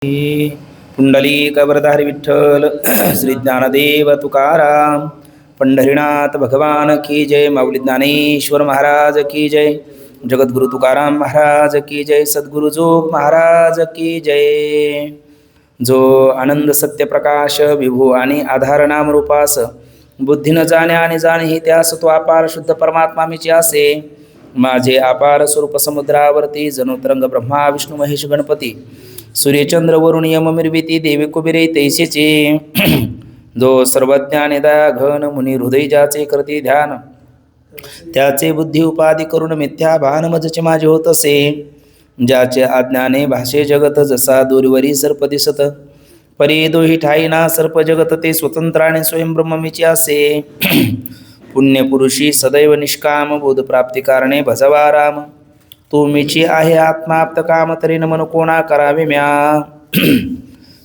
पुंडलीकवरधारी विठ्ठल श्री ज्ञानदेव तुकाराम पंढरीनाथ भगवान की जय। माऊली ज्ञानेश्वर महाराज की जय। जगद्गुरु तुकाराम महाराज की जय। सद्गुरु जोग महाराज की जय। जो आनंद सत्य प्रकाश विभू आणि आधार नाम रूपास बुद्धी न जाणे आणि जाणे त्यास तो अपार शुद्ध परमात्मा मीची असे। माझे अपार स्वरूप समुद्रावरती जणू तरंग ब्रह्मा विष्णू महेश गणपती सूर्यचंद्र वरुण यम निर्मिती देवी कुबेरे तैसेचे। जो सर्वज्ञाने दया घन मुनी हृदय ज्याचे करते ध्यान त्याचे बुद्धी उपाधी करून मिथ्या भान मजचे माझे होत असे। ज्याचे अज्ञाने भाषे जगत जसा दूरवरी सर्प दिसत परी दोही ठाईना सर्प जगत ते स्वतंत्राने स्वयं ब्रह्ममीची असे। पुण्यपुरुषी सदैव निष्काम बोध प्राप्ती कारणे भजवा राम तू मीची आहे आत्माप्त काम तरी न मन कोणा करावे म्या।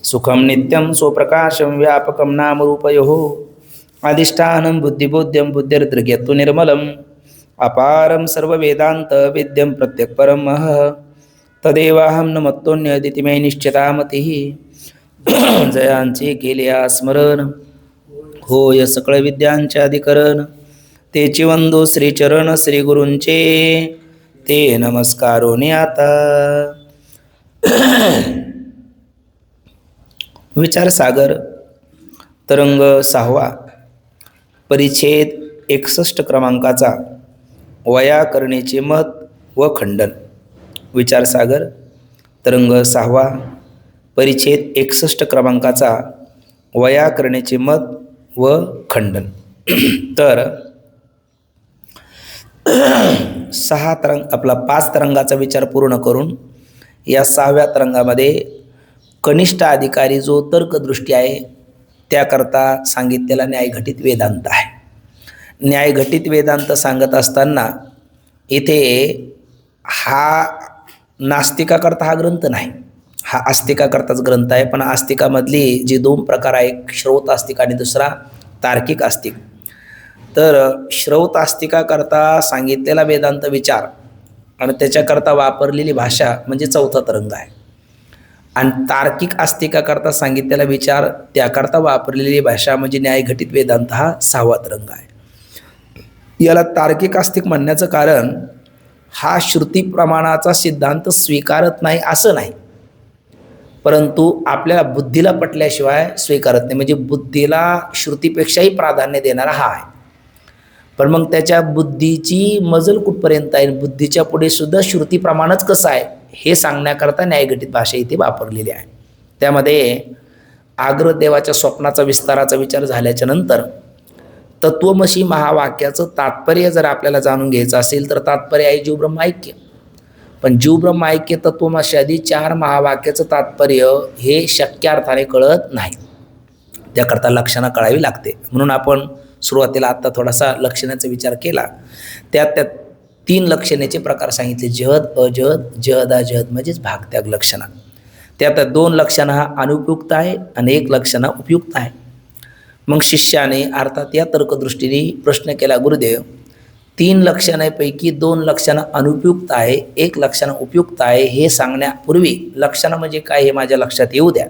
सुखम नित्यम स्वप्रकाशम व्यापकम नाम रूपयो अधिष्ठानं बुद्धिबोध्यम बुद्धिर्दृग्यत्तु निर्मलम अपारम सर्व वेदांत वेद्यम प्रत्यक परम तदेवाहम न मत्तोन्यदितिमय निश्चितामतिः। जयांचे केले स्मरण होय सकळ विद्यांचे अधिकरण तेची वंदो श्रीचरण श्री गुरूंचे ते नमस्कारोनी आता। विचार सागर तरंग 6वा परिच्छेद 61 क्रमांकाचा वैयाकरणेचे मत व खंडन। विचार सागर तरंग 6वा परिच्छेद 61 क्रमांकाचा वैयाकरणेचे मत व खंडन। तर 6 तरंग आपला 5 तरंगाचा विचार पूर्ण करून या 6व्या तरंगामध्ये कनिष्ठ अधिकारी जो तर्कदृष्टी आहे त्याकरता सांगितलेला न्यायघटित वेदांत आहे। न्यायघटित वेदांत सांगत असताना इथे हा नास्तिकाकरता हा ग्रंथ नाही, हा आस्तिकाकरताच ग्रंथ आहे। पण आस्तिकामधली जी 2 प्रकार आहे, श्रौत आस्तिक आणि दुसरा तार्किक आस्तिक। तर श्रौत आस्तिकाकरता सांगितलेला वेदांत विचार आणि त्याच्याकरता वापरलेली भाषा म्हणजे 4था तरंग आहे। आणि तार्किक आस्तिकाकरता सांगितलेला विचार त्याकरता वापरलेली भाषा म्हणजे न्यायघटित वेदांत हा 6वा तरंग आहे। याला तार्किक आस्तिक म्हणण्याचं कारण हा श्रुती प्रमाणाचा सिद्धांत स्वीकारत नाही असं नाही, परंतु आपल्याला बुद्धीला पटल्याशिवाय स्वीकारत नाही। म्हणजे बुद्धीला श्रुतीपेक्षाही प्राधान्य देणारा हा आहे। पण मग त्याच्या बुद्धीची मजल कुठपर्यंत आहे, बुद्धीच्या पुढे सुद्धा श्रुती प्रमाणच कसं आहे हे सांगण्याकरता न्यायघटित भाषा इथे वापरलेली आहे। त्यामध्ये आग्रदेवाच्या स्वप्नाचा विस्ताराचा विचार झाल्याच्या नंतर तत्वमसी महावाक्याचं तात्पर्य जर आपल्याला जाणून घ्यायचं असेल तर तात्पर्य आहे जीव ब्रह्म ऐक्य। पण जीव ब्रह्म ऐक्य तत्वमसी आदी 4 महावाक्याचं तात्पर्य हे शक्यार्थाने कळत नाही, त्याकरता लक्षणं कळावी लागते। म्हणून आपण सुरुवातीला आत्ता थोडासा लक्षणाचा विचार केला। त्यात 3 लक्षणेचे प्रकार सांगितले, जहद अजहद जहद अजहद म्हणजेच भागत्याग लक्षणा। त्यात 2 लक्षणं हा अनुपयुक्त आहे आणि 1 लक्षणं उपयुक्त आहे। मग शिष्याने अर्थात या तर्कदृष्टीने प्रश्न केला, गुरुदेव 3 लक्षणांपैकी 2 लक्षणं अनुपयुक्त आहे, 1 लक्षण उपयुक्त आहे, हे सांगण्यापूर्वी लक्षणं म्हणजे काय हे माझ्या लक्षात येऊ द्या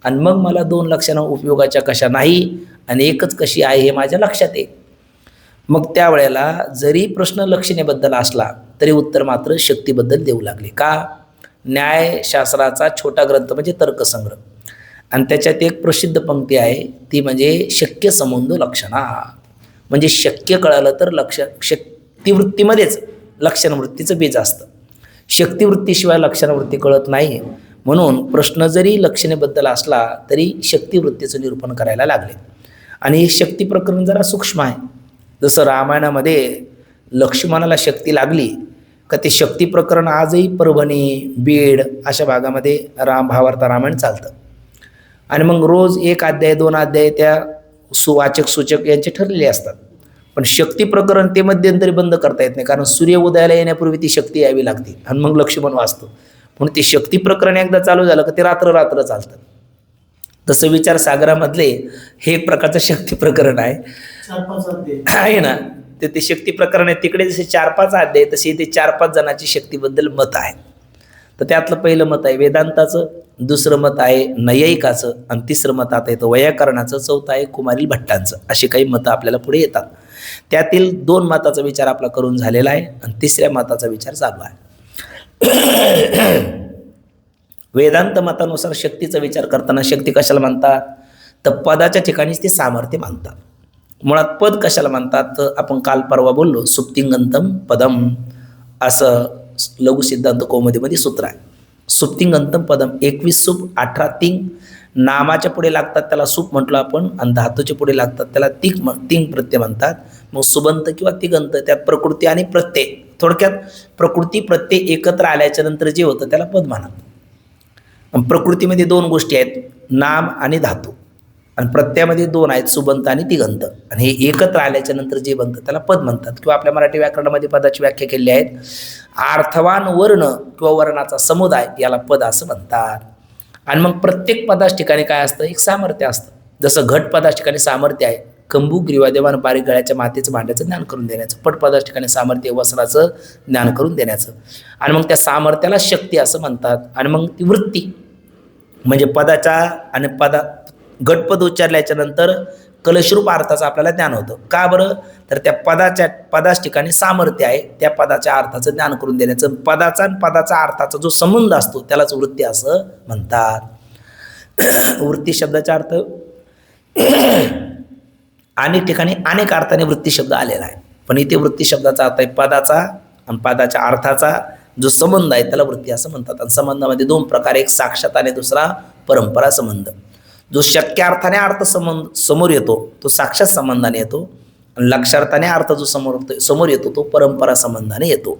आणि मग मला 2 लक्षणं उपयोगाच्या कशा नाही आणि एकच कशी आहे हे माझ्या लक्षात येईल। मग त्यावेळेला जरी प्रश्न लक्षणेबद्दल असला तरी उत्तर मात्र शक्तीबद्दल देऊ लागले। का? न्यायशास्त्राचा छोटा ग्रंथ म्हणजे तर्कसंग्रह आणि त्याच्यात एक प्रसिद्ध पंक्ती आहे ती म्हणजे शक्य संबंध लक्षणा। म्हणजे शक्य कळालं तर शक्तिवृत्तीमध्येच लक्षणवृत्तीचं बीज असतं, शक्तिवृत्तीशिवाय लक्षणवृत्ती कळत नाही। म्हणून प्रश्न जरी लक्षणेबद्दल असला तरी शक्तिवृत्तीचं निरूपण करायला लागले। आणि हे शक्ती प्रकरण जरा सूक्ष्म आहे। जसं रामायणामध्ये लक्ष्मणाला शक्ती लागली का ते शक्ती प्रकरण आजही परभणी बीड अशा भागामध्ये भावार्थ रामायण चालतं। आणि मग रोज 1 अध्याय 2 अध्याय त्या सुवाचक सूचक यांचे ठरलेले असतात। पण शक्ती प्रकरण ते मध्यंतरी बंद करता येत नाही, कारण सूर्य उदयाला येण्यापूर्वी ती शक्ती यावी लागते आणि मग लक्ष्मण वाचतो। म्हणून ते शक्ती प्रकरण एकदा चालू झालं का ते रात्र रात्र चालतं। तसं विचार सागरामधले हे एक प्रकारचं शक्ती प्रकरण आहे ना, ते शक्ती प्रकरण आहे। तिकडे जसे 4-5 अध्याय तसे इथे 4-5 जणांची शक्तीबद्दल मत आहे। तर त्यातलं पहिलं मत आहे वेदांताचं, दुसरं मत आहे नैयायिकाचं आणि तिसरं मत आता येतं वैयाकरणाचं, चौथं आहे कुमारिल भट्टांचं. अशी काही मतं आपल्याला पुढे येतात. त्यातील 2 मताचा विचार आपला करून झालेला आहे आणि तिसऱ्या मताचा विचार चालू आहे. वेदांत मतानुसार शक्तीचा विचार करताना शक्ती कशाला म्हणतात, तर पदाच्या ठिकाणीच ते सामर्थ्य मानतात. मुळात पद कशाला म्हणतात, तर आपण काल परवा बोललो सुप्तिंगंतम पदम, असं लघु सिद्धांत कौमुदीमध्ये सूत्र आहे. सुप्तिंगंतम पदम, 21 सुप 18 तिंग. नामाच्या पुढे लागतात त्याला सुप म्हटलं आपण, आणि धातूच्या पुढे लागतात त्याला तिंग प्रत्यय म्हणतात. मग सुबंत किंवा तिगंत, त्यात प्रकृती आणि प्रत्यय, थोडक्यात प्रकृती प्रत्यय एकत्र आल्याच्या नंतर जे होतं त्याला पद म्हणतात. प्रकृतीमध्ये 2 गोष्टी आहेत, नाम आणि धातू, आणि प्रत्ययामध्ये 2 आहेत, सुबंत आणि तिगंत, आणि हे एकत्र आल्याच्या नंतर जे बनतं त्याला पद म्हणतात. किंवा आपल्या मराठी व्याकरणामध्ये पदाची व्याख्या केली आहेत, अर्थवान वर्ण किंवा वर्णाचा समुदाय याला पद असं म्हणतात. आणि मग प्रत्येक पदाच्या ठिकाणी काय असतं, एक सामर्थ्य असतं. जसं घट पदाच्या ठिकाणी सामर्थ्य आहे, कंबू ग्रीवादेवान बारीक गळ्याच्या मातेचं भांड्याचं ज्ञान करून देण्याचं. पट पदाच्या ठिकाणी सामर्थ्य वस्त्राचं ज्ञान करून देण्याचं. आणि मग त्या सामर्थ्याला शक्ती असं म्हणतात. आणि मग ती वृत्ती म्हणजे पदाच्या आणि गटपद उच्चारल्याच्या नंतर कलशरूप अर्थाचं आपल्याला ज्ञान होतं. का बरं, तर त्या पदाच्या ठिकाणी सामर्थ्य आहे, त्या पदाच्या अर्थाचं ज्ञान करून देण्याचं. पदाचा आणि पदाचा अर्थाचा जो संबंध असतो त्यालाच वृत्ती असं म्हणतात. वृत्ती शब्दाचा अर्थ अनेक ठिकाणी अनेक अर्थाने वृत्ती शब्द आलेला आहे, पण इथे वृत्ती शब्दाचा अर्थ आहे पदाचा आणि पदाच्या अर्थाचा जो संबंध आहे त्याला वृत्ती असं म्हणतात. आणि संबंधामध्ये 2 प्रकार, एक साक्षात आणि दुसरा परंपरा संबंध. जो शक्य अर्थाने अर्थ समोर येतो तो साक्षात संबंधाने येतो, आणि लक्षार्थाने अर्थ जो समोर येतो तो परंपरा संबंधाने येतो.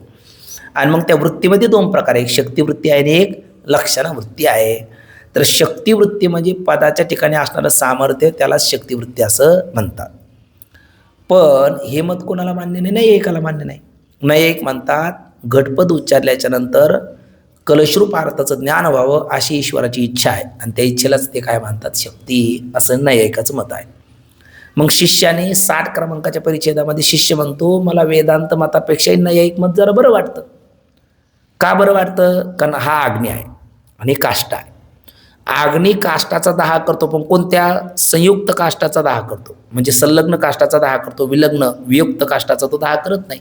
आणि मग त्या वृत्तीमध्ये 2 प्रकार, एक शक्तिवृत्ती आहे आणि एक लक्षणा वृत्ती आहे. तर शक्तिवृत्ती म्हणजे पदाच्या ठिकाणी असणारं सामर्थ्य, त्याला शक्तिवृत्ती असं म्हणतात. पण हे मत कोणाला मान्य नाही, नैयायिकाला मान्य नाही. नैयायिक म्हणतात घटपद उच्चारल्याच्या नंतर कलशरूप अर्थाचं ज्ञान व्हावं अशी ईश्वराची इच्छा आहे, आणि त्या इच्छेलाच ते काय म्हणतात, शक्ती, असं नैयायिकाचं मत आहे. मग शिष्याने 60 क्रमांकाच्या परिच्छेदामध्ये शिष्य म्हणतो मला वेदांत मतापेक्षाही नैयायिक मत जरा बरं वाटतं. का बरं वाटतं, कारण हा अग्नी आहे आणि काष्ट आहे. अग्नी काष्टाचा दाह करतो, पण कोणत्या, संयुक्त काष्टाचा दाह करतो, म्हणजे संलग्न काष्टाचा दाह करतो, वियुक्त काष्टाचा तो दाह करत नाही.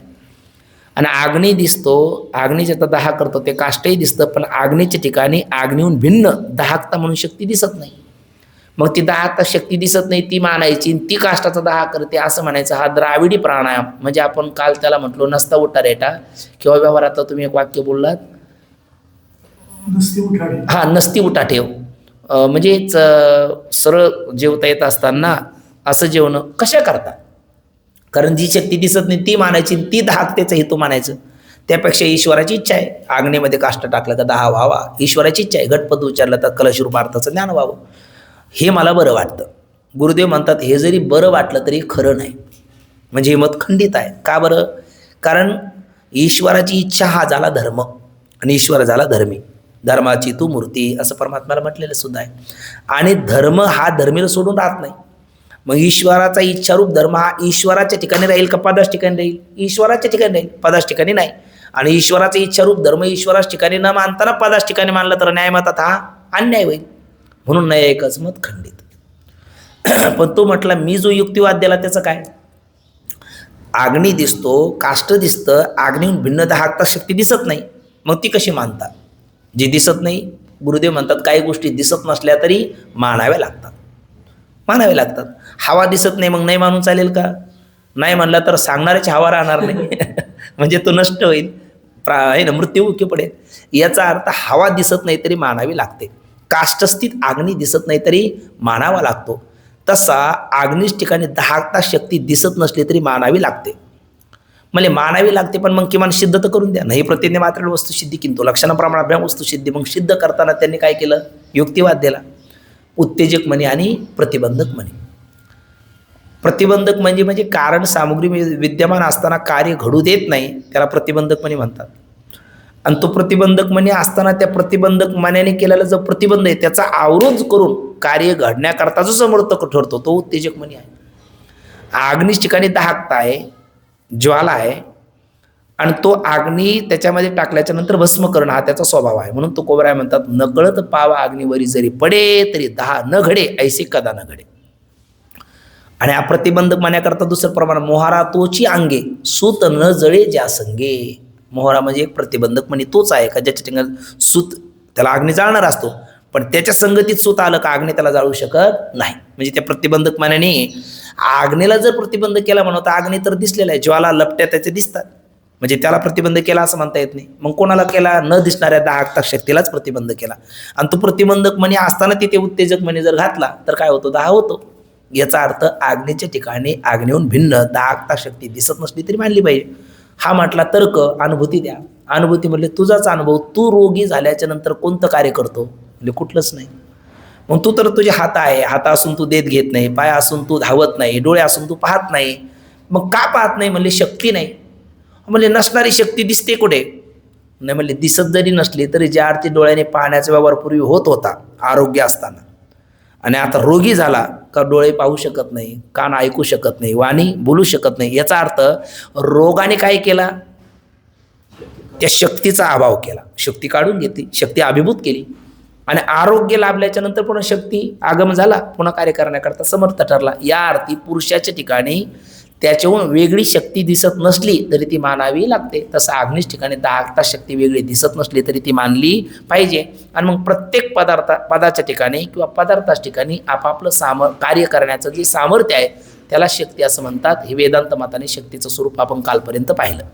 आणि अग्नी दिसतो, अग्नीचे तर दाह करतो, ते काष्टही दिसतं, पण अग्नीच्या ठिकाणी अग्नीहून भिन्न दाहकता म्हणून शक्ती दिसत नाही. मग ती दाहकता शक्ती दिसत नाही ती मानायची, ती काष्टाचा दाह करते असं म्हणायचं. हा द्राविडी प्राणायाम, म्हणजे आपण काल त्याला म्हटलो नसता उठा रेटा, किंवा व्यवहारात तुम्ही एक वाक्य बोललात, नसती उठा ठेव, म्हणजे सरळ जेवता येत असताना असं जेवण कशा करता, कारण जी शक्ती दिसत नाही ती मानायची, ती दाहकतेचा हेतू मानायचं. त्यापेक्षा ईश्वराची इच्छा आहे, अग्नीमध्ये काष्ट टाकलं का दाह व्हावा, ईश्वराची इच्छा आहे, घटपद उच्चारलं तर कलशरूप अर्थाचं ज्ञान व्हावं, हे मला बरं वाटतं. गुरुदेव म्हणतात हे जरी बरं वाटलं तरी खरं नाही, म्हणजे हे मत खंडित आहे. का बरं, कारण ईश्वराची इच्छा हा झाला धर्म आणि ईश्वर झाला धर्मी, धर्माची तू मूर्ती असं परमात्म्याला म्हटलेलं सुद्धा आहे. आणि धर्म हा धर्मीला सोडून राहत नाही. मग ईश्वराचा इच्छारूप धर्म हा ईश्वराच्या ठिकाणी राहील का पदाच्या ठिकाणी राहील, ईश्वराच्या ठिकाणी राहील, पदाच्या ठिकाणी नाही. आणि ईश्वराचा इच्छारूप धर्म ईश्वराच्या ठिकाणी न मानताना पदाच्या ठिकाणी मानला तर न्यायमतात हा अन्याय होईल, म्हणून नैयायिकाच मत खंडित. पण तो म्हटला मी जो युक्तिवाद दिला त्याचं काय, अग्नी दिसतो, काष्ट दिसतं, अग्नीहून भिन्न दाहकता शक्ती दिसत नाही, मग ती कशी मानतात. जे दिसत नाही, गुरुदेव म्हणतात काही गोष्टी दिसत नसल्या तरी मानाव्या लागतात, मानावे लागतात. हवा दिसत नाही मग नाही मानून चालेल का, नाही म्हणला तर सांगणाऱ्याची हवा राहणार नाही म्हणजे तो नष्ट होईल, आहे ना, मृत्यू मुखी पडेल. याचा अर्थ हवा दिसत नाही तरी मानावी लागते, काष्टस्थित अग्नी दिसत नाही तरी मानावा लागतो. तसा अग्नीच ठिकाणी दाहकता शक्ती दिसत नसली तरी मानावी लागते, म्हणजे मानावी लागते. पण मग किमान सिद्ध तर करून द्या. नाही प्रतिज्ञ मात्र वस्तुसिद्धी किंतु लक्षणप्रमाणाभ्याम वस्तुसिद्धी. मग सिद्ध करताना त्यांनी काय केलं, युक्तिवाद दिला, उत्तेजक म्हणे आणि प्रतिबंधक म्हणे. प्रतिबंधक म्हणजे कारण सामुग्री विद्यमान असताना कार्य घडू देत नाही त्याला प्रतिबंधक म्हणे म्हणतात. आणि तो प्रतिबंधक म्हणे असताना त्या प्रतिबंधक मनाने केलेला जो प्रतिबंध आहे त्याचा अवरोध करून कार्य घडण्याकरता जो समर्थक ठरतो तो उत्तेजक म्हणे आहे. अग्नीच ठिकाणी दाहकता आहे, ज्वाला आहे, आणि तो अग्नी त्याच्यामध्ये टाकल्याच्या नंतर भस्म करणं हा त्याचा स्वभाव आहे. म्हणून तो कोबराय म्हणतात, नकळत पावा अग्निवरी जरी पडे तरी 10 न घडे ऐसे कदा न घडे. आणि अप्रतिबंधक मान्याकरता दुसरं प्रमाण, मोहारा तोची अंगे सूत न जळे ज्या संगे. मोहरा म्हणजे एक प्रतिबंधक म्हणजे तोच आहे का ज्याच्या ठिकाणी सूत, त्याला अग्नी जाळणार असतो, पण त्याच्या संगतीत सूत आलं का अग्नी त्याला जाळू शकत नाही. म्हणजे त्या प्रतिबंधक मान्याने अग्नीला जर प्रतिबंध केला म्हणून तर अग्नी तर दिसलेला आहे, ज्वाला लपट्या त्याचे दिसतात, म्हणजे त्याला प्रतिबंध केला असं म्हणता येत नाही. मग कोणाला केला? न दिसणाऱ्या दाहकता शक्तीलाच प्रतिबंध केला. आणि तो प्रतिबंधक म्हणे असताना तिथे उत्तेजक म्हणे जर घातला तर काय होतो? दाह होतो. याचा अर्थ अग्नीच्या ठिकाणी अग्नीहून भिन्न दाहकता शक्ती दिसत नसली तरी मानली पाहिजे. हा म्हटला तर्क. अनुभूती द्या. अनुभूती म्हणले तुझाच अनुभव, तू रोगी झाल्याच्या नंतर कोणतं कार्य करतो? म्हणजे कुठलंच नाही. मग तू तर तुझे हात आहे, हात असून तू देत घेत नाही, पाय असून तू धावत नाही, डोळे असून तू पाहत नाही. मग का पाहत नाही? म्हणले शक्ती नाही. म्हणजे नसणारी शक्ती दिसते कुठे? नाही म्हणले दिसत जरी नसली तरी ज्या अर्थी डोळ्याने पाहण्याचा व्यवहार पूर्वी होत होता आरोग्य असताना, आणि आता रोगी झाला का डोळे पाहू शकत नाही, कान ऐकू शकत नाही, वाणी बोलू शकत नाही. याचा अर्थ रोगाने काय केला? त्या शक्तीचा अभाव केला, शक्ती काढून घेतली, शक्ती अभिभूत केली. आणि आरोग्य लाभल्याच्या नंतर पुन्हा शक्ती आगम झाला, पुन्हा कार्य करण्याकरता समर्थ ठरला. या अर्थी पुरुषाच्या ठिकाणी त्याच्याहून वेगळी शक्ती दिसत नसली तरी ती मानावी लागते. तसं अग्नीच्या ठिकाणी दाहकता शक्ती वेगळी दिसत नसली तरी ती मानली पाहिजे. आणि मग प्रत्येक पदाच्या ठिकाणी किंवा पदार्थाच्या ठिकाणी आपापलं कार्य करण्याचं जे सामर्थ्य आहे त्याला शक्ती असं म्हणतात. हे वेदांत मताने शक्तीचं स्वरूप आपण कालपर्यंत पाहिलं.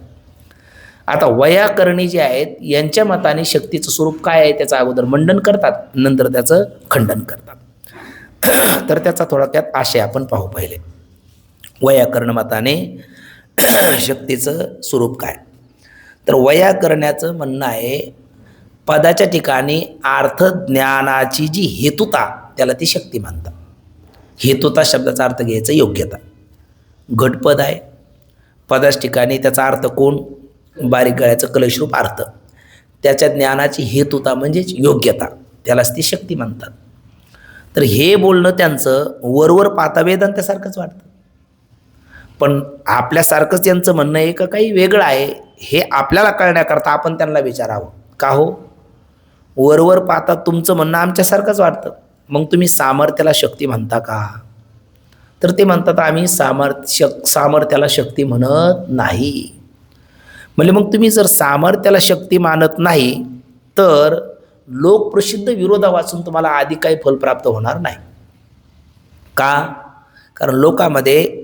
आता वैयाकरणी जे आहेत यांच्या मताने शक्तीचं स्वरूप काय आहे त्याचं अगोदर मंडन करतात, नंतर त्याचं खंडन करतात. तर त्याचा थोडक्यात आशय आपण पाहू. पहिले वैयाकरण मताने शक्तीचं स्वरूप काय? तर वैयाकरण्याचं म्हणणं आहे पदाच्या ठिकाणी अर्थज्ञानाची जी हेतुता त्याला ती शक्ती मानतात. हेतुता शब्दाचा अर्थ घ्यायचा योग्यता. घटपद आहे, पदाच्या ठिकाणी त्याचा अर्थ कोण? बारीक गळ्याचं कलशरूप अर्थ. त्याच्या ज्ञानाची हेतुता म्हणजेच योग्यता, त्यालाच ती शक्ती म्हणतात. तर हे बोलणं त्यांचं वरवर पाहता वेदांतासारखंच वाटतं, पण आपल्यासारखंच त्यांचं म्हणणं आहे का काही वेगळं आहे हे आपल्याला कळण्याकरता आपण त्यांना विचारावं. का हो? वरवर पाहता तुमचं म्हणणं आमच्यासारखंच वाटतं, मग तुम्ही सामर्थ्याला शक्ती म्हणता का? तर ते म्हणतात आम्ही सामर्थ्याला शक्ती म्हणत नाही. म्हणजे मग तुम्ही जर सामर्थ्याला शक्ती मानत नाही तर लोकप्रसिद्ध विरोधा वाचून तुम्हाला आधी काही फल प्राप्त होणार नाही. का? कारण लोकांमध्ये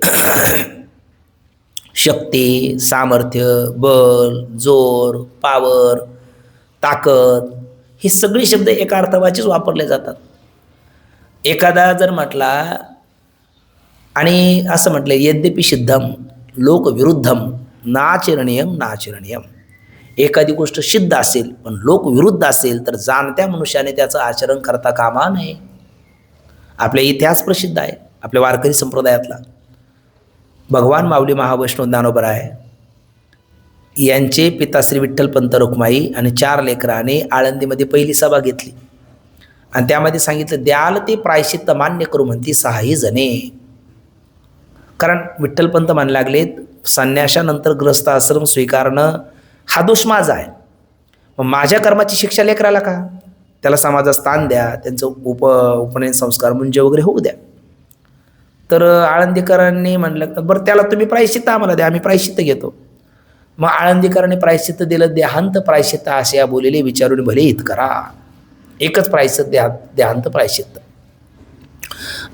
शक्ती, सामर्थ्य, बल, जोर, पावर, ताकद हे सगळे शब्द एका अर्थावाचीच वापरले जातात. एखादा जर म्हटला आणि असं म्हटलं यद्यपि सिद्धम लोकविरुद्धम नाचरणीयम नाचरणीयम, एखादी गोष्ट सिद्ध असेल पण लोकविरुद्ध असेल तर जाणत्या मनुष्याने त्याचं आचरण करता कामा नये. आपल्या इतिहास प्रसिद्ध आहे आपल्या वारकरी संप्रदायातला. भगवान माऊली महावैष्णव ज्ञानोबराय यांचे पिता श्री विठ्ठलपंत रुक्माई आणि 4 लेकराने आळंदीमध्ये पहिली सभा घेतली आणि त्यामध्ये सांगितलं द्याल ते प्रायश्चित्त मान्य करू म्हणती 6 जणे. कारण विठ्ठलपंत म्हणायला लागलेत संन्याशानंतर ग्रस्त आश्रम स्वीकारणं हा दोष माझा आहे, मग माझ्या कर्माची शिक्षा लेकराला का? त्याला समाजात स्थान द्या, त्यांचं उपनयन संस्कार मुंज वगैरे होऊ द्या. तर आळंदीकरांनी म्हणलं बरं त्याला तुम्ही प्रायश्चित्त आम्हाला द्या, आम्ही प्रायश्चित्त घेतो. मग आळंदीकरांनी प्रायश्चित्त दिलं. देहांत प्रायश्चित्त असे या बोलेले विचारून भले हित करा. एकच प्रायश्चित्त देहांत प्रायश्चित्त.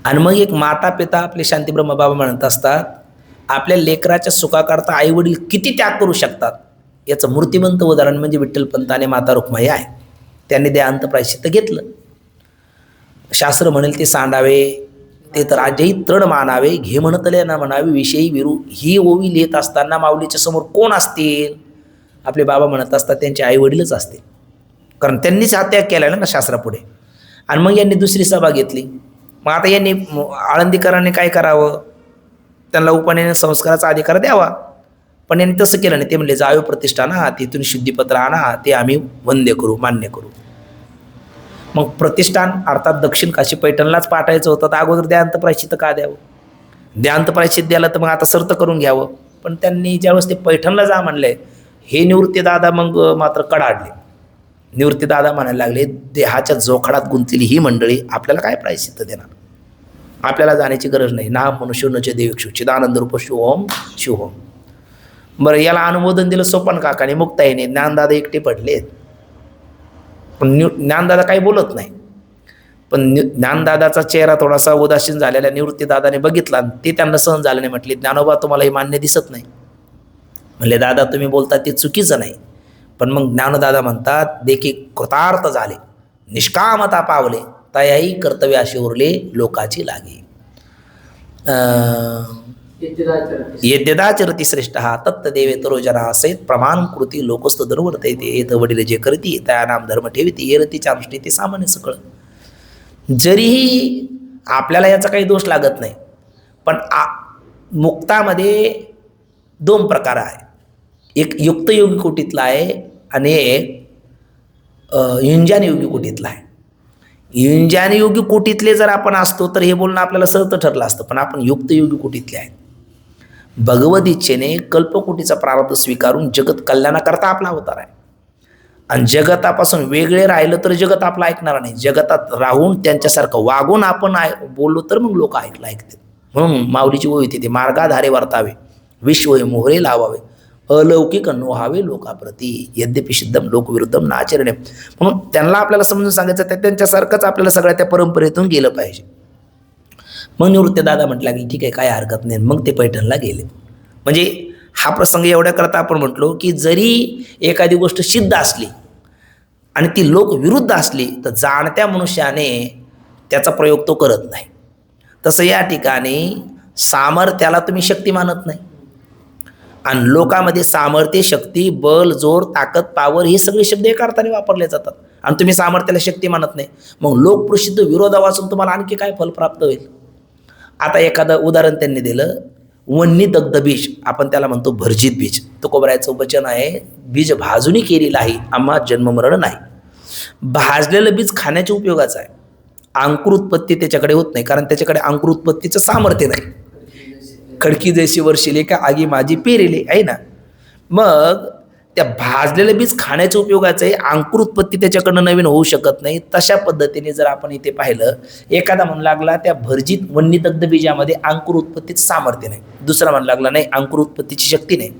आणि मग एक माता पिता आपले शांतीब्रह्म बाबा म्हणत असतात आपल्या लेकराच्या सुखाकरता आईवडील किती त्याग करू शकतात याचं मूर्तिमंत उदाहरण म्हणजे विठ्ठलपंत आणि माता रुक्माई आहे. त्यांनी देहांत प्रायश्चित्त घेतलं. शास्त्र म्हणेल ते सांडावे ते तर आजही तृण मानावे, घे म्हणतले ना म्हणावे विषयी विरू. ही ओवी लिहित असताना माऊलीच्या समोर कोण असतील? आपले बाबा म्हणत असतात त्यांचे आईवडीलच असतील, कारण त्यांनीच हा त्याग केला ना शास्त्रापुढे. आणि मग यांनी दुसरी सभा घेतली. मग आता यांनी आळंदीकरांनी काय करावं? त्यांना उपनयन संस्काराचा अधिकार द्यावा, पण यांनी तसं केलं नाही. ते म्हणले जावे प्रतिष्ठान तिथून शुद्धीपत्र आणा, ते आम्ही वंद्य करू, मान्य करू. मग प्रतिष्ठान अर्थात दक्षिण काशी पैठणलाच पाठायचं होतं, तर अगोदर देहांत प्रायश्चित्त का द्यावं? देहांत प्रायश्चित्त द्यायला तर मग आता सर्त करून घ्यावं. पण त्यांनी ज्यावेळेस ते पैठणला जा म्हणले हे निवृत्तीदादा मग मात्र कडाडले. निवृत्तीदादा म्हणायला लागले, देहाच्या जोखडात गुंतलेली ही मंडळी आपल्याला काय प्रायश्चित्त देणार, आपल्याला जाण्याची गरज नाही. नाम मनुष्योनचे देविक्षु चिदानंद रूप शिवोम शिवोम. बरं, याला अनुमोदन दिलं सोपान काकाने, मुक्ताईने. ज्ञानदादा एकटे पडलेत, पण ज्ञानदादा काही बोलत नाही. पण ज्ञानदादाचा चेहरा थोडासा उदासीन झालेला निवृत्तीदादाने बघितला, ते त्यांना सहन झालं नाही. म्हटले, ज्ञानोबा तुम्हाला हे मान्य दिसत नाही. म्हणले, दादा तुम्ही बोलता ते चुकीचं नाही, पण मग ज्ञानदादा म्हणतात, देखी कृतार्थ झाले निष्कामता पावले, तयाही कर्तव्य अशी उरले लोकाची लागे. यद्यदाचरती श्रेष्ठ हा तत्तदेवे तरोजना असेत प्रमाण कृती लोकस्त धनुवर्तते येत वडील जे करती त्या नाम धर्म ठेविती येरतीच्या अनुष्ठी ते सामान्य सकळ. जरीही आपल्याला याचा काही दोष लागत नाही, पण मुक्तामध्ये दोन प्रकार आहे. एक युक्तयोगी कोटीतला आहे आणि एक युंजान योगी कोटीतला आहे. युंजान योगी कोटीतले जर आपण असतो तर हे बोलणं आपल्याला सहज ठरलं असतं, पण आपण युक्तयोगी कोटीतले आहेत. भगवत इच्छेने कल्पकोटीचा प्रारब्ध स्वीकारून जगत कल्याणाकरता आपला अवतार आहे. आणि जगतापासून वेगळे राहिलं तर जगत आपलं ऐकणार नाही. जगतात राहून त्यांच्यासारखं वागून आपण बोललो तर मग लोक ऐकतात. म्हणून माऊलीची ओळ येते, मार्गाधारे वर्तावे विश्व मोहरे लावावे अलौकिक नोहावे लोकाप्रती यद्यपि सिद्धम लोकविरुद्धम नाचरणे. म्हणून त्यांना आपल्याला समजून सांगायचं तर त्यांच्यासारखंच आपल्याला सगळ्या त्या परंपरेतून गेलं पाहिजे. मग निवृत्तीदादा म्हटला की ठीक आहे, काय हरकत नाही. मग ते पैठणला गेले. म्हणजे हा प्रसंग एवढ्या करता आपण म्हटलो की जरी एखादी गोष्ट सिद्ध असली आणि ती लोक विरुद्ध असली तर जाणत्या मनुष्याने त्याचा प्रयोग तो करत नाही. तसं या ठिकाणी सामर्थ्याला तुम्ही शक्ती मानत नाही, आणि लोकांमध्ये सामर्थ्य, शक्ती, बल, जोर, ताकद, पावर हे सगळे शब्द एका अर्थाने वापरले जातात, आणि तुम्ही सामर्थ्याला शक्ती मानत नाही. मग लोकप्रसिद्ध विरोधा वाचून तुम्हाला आणखी काय फल प्राप्त होईल. आता एखादं उदाहरण त्यांनी दिलं, वन्नी दग्ध बीज, आपण त्याला म्हणतो भर्जित बीज. तुकोबरायचं वचन आहे, बीज भाजूनी केली नाही आम्हा जन्ममरण नाही. भाजलेलं बीज खाण्याच्या उपयोगाचं आहे, अंकुरोत्पत्ती त्याच्याकडे होत नाही, कारण त्याच्याकडे अंकुरोत्पत्तीचं सामर्थ्य नाही. खडकी जैसी वर्षिले का आगी माझी पेरेले आहे ना. मग त्या भाजलेलं बीज खाण्याच्या उपयोगाचं आहे, अंकुरोत्पत्ती त्याच्याकडनं नवीन होऊ शकत नाही. तशा पद्धतीने जर आपण इथे पाहिलं, एखादा म्हणू लागला त्या भर्जित वन्नी दग्ध बीजामध्ये अंकुरोत्पत्तीचं सामर्थ्य नाही, दुसरा म्हणू लागला नाही अंकुरोत्पत्तीची शक्ती नाही,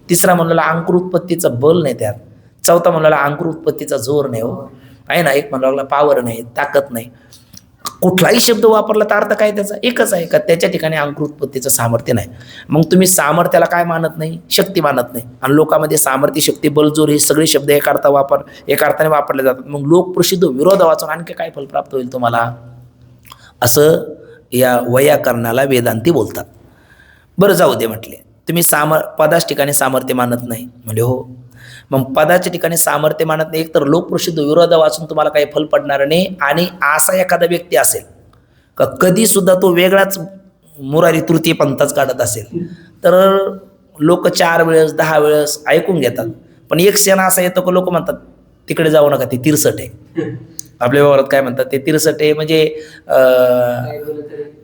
तिसरा म्हणला अंकुरोत्पत्तीचं बल नाही त्यात, चौथा म्हणला अंकुरोत्पत्तीचा जोर नाही हो आहे ना, एक म्हणू लागला पावर नाही, ताकद नाही. कुठलाही शब्द वापरला तर अर्थ काय त्याचा एकच आहे, का त्याच्या ठिकाणी अंकुरोत्पत्तीचं सामर्थ्य नाही. मग तुम्ही सामर्थ्याला काय मानत नाही, शक्ती मानत नाही. आणि लोकांमध्ये सामर्थ्य, शक्ती, बलजोर हे सगळे शब्द एका अर्थाने वापरले जातात. मग लोकप्रसिद्ध विरोध वाचून आणखी काय फल प्राप्त होईल तुम्हाला, असं या वैयाकरणाला वेदांती बोलतात. बरं जाऊ दे म्हटले, तुम्ही पदाच्या ठिकाणी सामर्थ्य मानत नाही म्हणजे हो. मग पदाच्या ठिकाणी सामर्थ्य मानत नाही, एक तर लोकप्रसिद्ध विरोध वाचून तुम्हाला काही फल पडणार नाही. आणि असा एखादा व्यक्ती असेल का कधी सुद्धा तो वेगळाच मुरारी तृतीय पंथच काढत असेल तर लोक 4 वेळेस 10 वेळेस ऐकून घेतात, पण एक क्षण असा येतो की लोक म्हणतात तिकडे जाऊ नका, ते तिरसट आहे. आपल्या व्यवहारात काय म्हणतात, ते तिरसट आहे. म्हणजे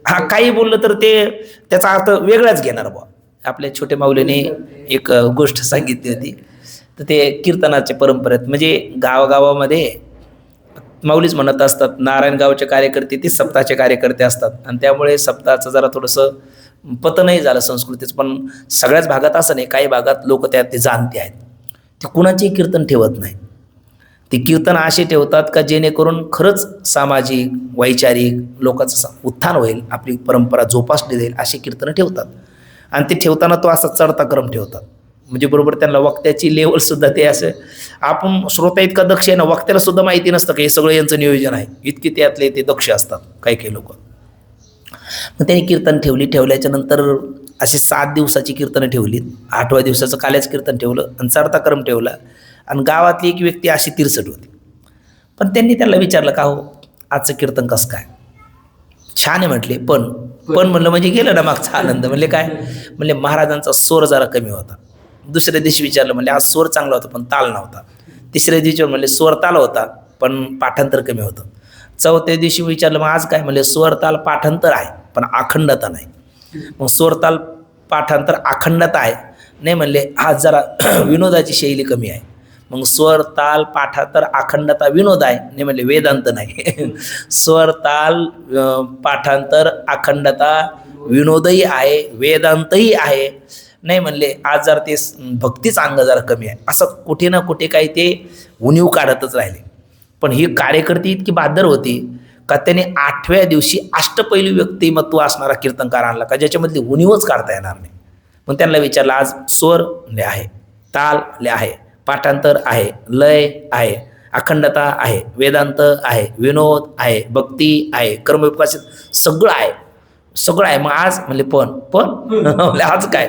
हा काही बोललं तर ते त्याचा अर्थ वेगळाच घेणार बुवा. आपल्या छोटे माऊलीने एक गोष्ट सांगितली होती, तर ते कीर्तनाचे परंपरेत म्हणजे गावागावामध्ये माऊलीच म्हणत असतात, नारायणगावचे कार्यकर्ते ते सप्ताहाचे कार्यकर्ते असतात, आणि त्यामुळे सप्ताहाचं जरा थोडंसं पतनही झालं संस्कृतीचं. पण सगळ्याच भागात असं नाही, काही भागात लोक त्यात ते जाणते आहेत, ते कुणाचेही कीर्तन ठेवत नाही. ते कीर्तन असे ठेवतात का जेणेकरून खरंच सामाजिक वैचारिक लोकांचं उत्थान होईल, आपली परंपरा जोपासली जाईल अशी कीर्तनं ठेवतात. आणि ते ठेवताना तो असा चढता क्रम ठेवतात, म्हणजे बरोबर त्यांना वक्त्याची लेवलसुद्धा ते असं, आपण श्रोता इतका दक्ष आहे ना, वक्त्याला सुद्धा माहिती नसतं की हे सगळं यांचं नियोजन आहे, इतके त्यातले ते दक्ष असतात काही लोक. मग त्यांनी कीर्तन ठेवल्याच्या नंतर असे 7 दिवसाची कीर्तनं ठेवली. 8व्या दिवसाचं काल्याच कीर्तन ठेवलं आणि चढता क्रम ठेवला. आणि गावातली एक व्यक्ती अशी तिरसट होती, पण त्यांनी त्याला विचारलं का हो आजचं कीर्तन कसं काय. छान आहे म्हटले, पण म्हणलं म्हणजे गेलं ना मागचा आनंद. म्हणले काय, म्हणले महाराजांचा स्वर जरा कमी होता. दुसऱ्या दिवशी विचारलं, म्हणजे आज स्वर चांगला होता पण ताल नव्हता. तिसऱ्या दिवशी म्हणले स्वर ताल होता पण पाठांतर कमी होतं. चौथ्या दिवशी विचारलं, मग आज काय, म्हणले स्वर ताल पाठांतर आहे पण अखंडता नाही. मग स्वर ताल पाठांतर अखंडता आहे नाही म्हणले हा जरा विनोदाची शैली कमी आहे. मग स्वर ताल पाठांतर अखंडता विनोद आहे, नाही म्हणले वेदांत नाही. स्वर ताल पाठांतर अखंडता विनोदही आहे, वेदांतही आहे, नाही म्हणले आज जर ते भक्तीच अंग जरा कमी आहे. असं कुठे ना कुठे काही ते उणीव काढतच राहिले. पण ही कार्यकर्ती इतकी बहादर होती का त्याने 8व्या दिवशी अष्टपैलू व्यक्तिमत्व असणारा कीर्तनकार आणला का ज्याच्यामधली उणीवच काढता येणार नाही. मग त्यांना विचारलं आज स्वर आहे, ताल आहे, पाठांतर आहे, लय आहे, अखंडता आहे, वेदांत आहे, विनोद आहे, भक्ती आहे, कर्मविकासित सगळं आहे, सगळं आहे. मग आज म्हणले पण आज काय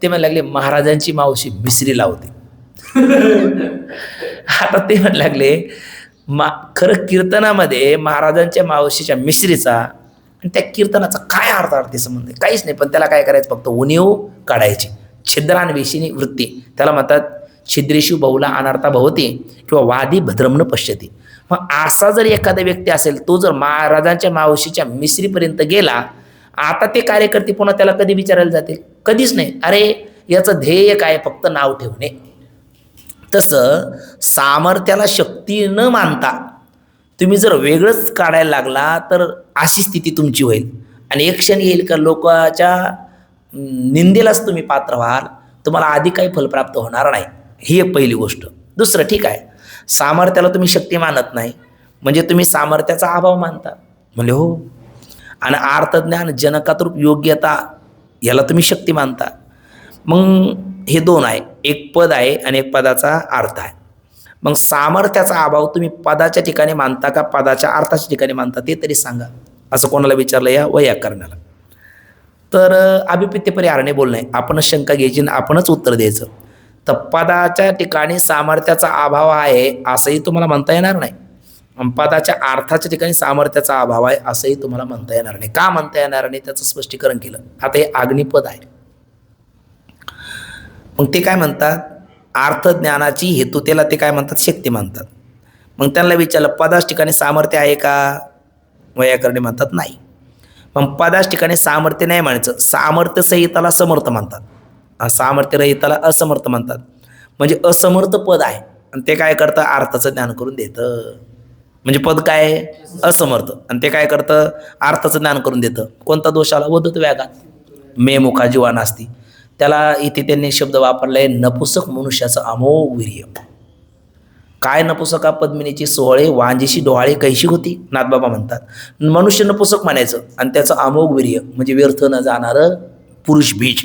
ते म्हणायला लागले महाराजांची मावशी मिसरी लावते. आता ते म्हणायला लागले खरं कीर्तनामध्ये महाराजांच्या मावशीच्या मिश्रीचा आणि त्या कीर्तनाचा काय अर्थार्थी संबंध आहे? काहीच नाही. पण त्याला काय करायचं, फक्त उणीव काढायची. छिद्रान्वेषिणी वृत्ती त्याला म्हणतात. छिद्रेषु बहुला अनर्था भवती किंवा वादी भद्रम न पश्यती. मग असा जर एखादा व्यक्ती असेल तो जर महाराजांच्या मावशीच्या मिश्रीपर्यंत गेला, आता ते कार्यकर्ते पुन्हा त्याला कधी विचारायला जातील? कधीच नाही. अरे याचं ध्येय काय? फक्त नाव ठेवणे. तसं सामर्थ्याला शक्ती न मानता तुम्ही जर वेगळंच काढायला लागला तर अशी स्थिती तुमची होईल आणि एक क्षण येईल का लोकांच्या निंदेलाच तुम्ही पात्र व्हाल, तुम्हाला आधी काही फल प्राप्त होणार नाही. ही एक पहिली गोष्ट. दुसरं, ठीक आहे सामर्थ्याला तुम्ही शक्ती मानत नाही म्हणजे तुम्ही सामर्थ्याचा अभाव मानता, म्हणजे हो. आणि अर्थज्ञान जनकातरूप योग्यता याला तुम्ही शक्ती मानता. मग हे दोन आहे, एक पद आहे आणि एक पदाचा अर्थ आहे. मग सामर्थ्याचा अभाव तुम्ही पदाच्या ठिकाणी मानता का पदाच्या अर्थाच्या ठिकाणी मानता ते तरी सांगा, असं कोणाला विचारलं या वैयाकरणाला. तर अभिप्रेत्य परिहाराने बोलणे, आपणच शंका घ्यायची आणि आपणच उत्तर द्यायचं. तर पदाच्या ठिकाणी सामर्थ्याचा अभाव आहे असंही तुम्हाला म्हणता येणार नाही, पदाच्या अर्थाच्या ठिकाणी सामर्थ्याचा अभाव आहे असंही तुम्हाला म्हणता येणार नाही. का म्हणता येणार नाही त्याचं स्पष्टीकरण केलं. आता हे अग्निपद आहे. मग ते काय म्हणतात, अर्थज्ञानाची हेतुतेला ते काय म्हणतात, शक्ती म्हणतात. मग त्यांना विचारलं पदाच्या ठिकाणी सामर्थ्य आहे का? वैयाकरणी म्हणतात नाही. मग पदाच्या ठिकाणी सामर्थ्य नाही म्हणायचं, सामर्थ्य संहिताला समर्थ म्हणतात, सामर्थ्य रहिताला असमर्थ म्हणतात. म्हणजे असमर्थ पद आहे आणि ते काय करतं, अर्थाचं ज्ञान करून देतं. म्हणजे पद काय असमर्थ आणि ते काय करतं, अर्थाचं ज्ञान करून देतं. कोणता दोष आला? वदत व्याघात, मे मुखा जीवा नास्ती. त्याला इथे त्यांनी शब्द वापरलाय नपुसक मनुष्याचं अमोघ वीर्य. काय नपुसका पद्मिनीची सोहळे वांजीशी डोहाळे कैशी होती, नाथबाबा म्हणतात. मनुष्य नपुसक म्हणायचं आणि त्याचं अमोघ वीर्य म्हणजे व्यर्थ न जाणारं पुरुष बीज.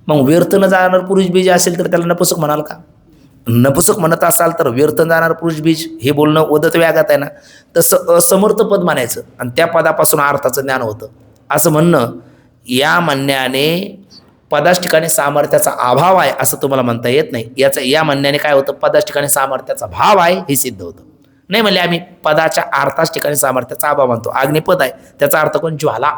मग व्यर्थ न जाणार पुरुष बीज असेल तर त्याला नपुसक म्हणाल का? नपुसक म्हणत असाल तर व्यर्थ जाणार पुरुष बीज हे बोलणं उदत व्याघात आहे ना. तसं असमर्थ पद म्हणायचं आणि त्या पदापासून अर्थाचं ज्ञान होतं असं म्हणणं, या म्हणण्याने पदाच्या ठिकाणी सामर्थ्याचा अभाव आहे असं तुम्हाला म्हणता येत नाही. या म्हणण्याने काय होतं, पदाच्या ठिकाणी सामर्थ्याचा भाव आहे हे सिद्ध होतं. नाही म्हणले आम्ही पदाच्या अर्थाच्या ठिकाणी सामर्थ्याचा अभाव मानतो. अग्निपद आहे त्याचा अर्थ कोण, ज्वाला.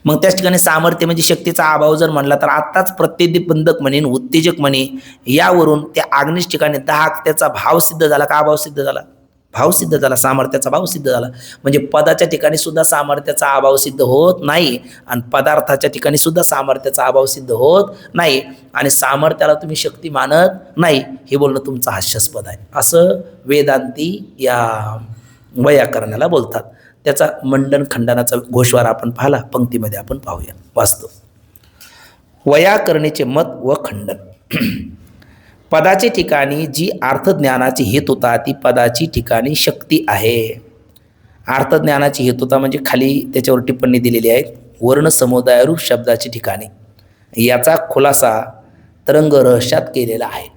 मग त्याच ठिकाणी सामर्थ्य म्हणजे शक्तीचा अभाव जर म्हणला तर आत्ताच प्रत्येकबंधक म्हणेन, उत्तेजक म्हणे, यावरून त्या अग्निश ठिकाणी दाहक त्याचा भाव सिद्ध झाला का अभाव सिद्ध झाला? भाव सिद्ध झाला, सामर्थ्याचा भाव सिद्ध झाला. म्हणजे पदाच्या ठिकाणी सुद्धा सामर्थ्याचा अभाव सिद्ध होत नाही आणि पदार्थाच्या ठिकाणी सुद्धा सामर्थ्याचा अभाव सिद्ध होत नाही आणि सामर्थ्याला तुम्ही शक्ती मानत नाही हे बोलणं तुमचं हास्यास्पद आहे असं वेदांती या वैयाकरणाला बोलतात. त्याचा मंडन खंडनाचा घोषवार आपण पाहिला, पंक्तीमध्ये आपण पाहूया, वाचतो. वैयाकरणेचे मत व खंडन. पदाची ठिकाणी जी अर्थज्ञानाची हेतुता ती पदाची ठिकाणी शक्ती आहे. अर्थज्ञानाची हेतुता म्हणजे खाली त्याच्यावर टिप्पणी दिलेली आहे, वर्ण समुदायरूप शब्दाची ठिकाणी. याचा खुलासा तरंग रहस्यात केलेला आहे.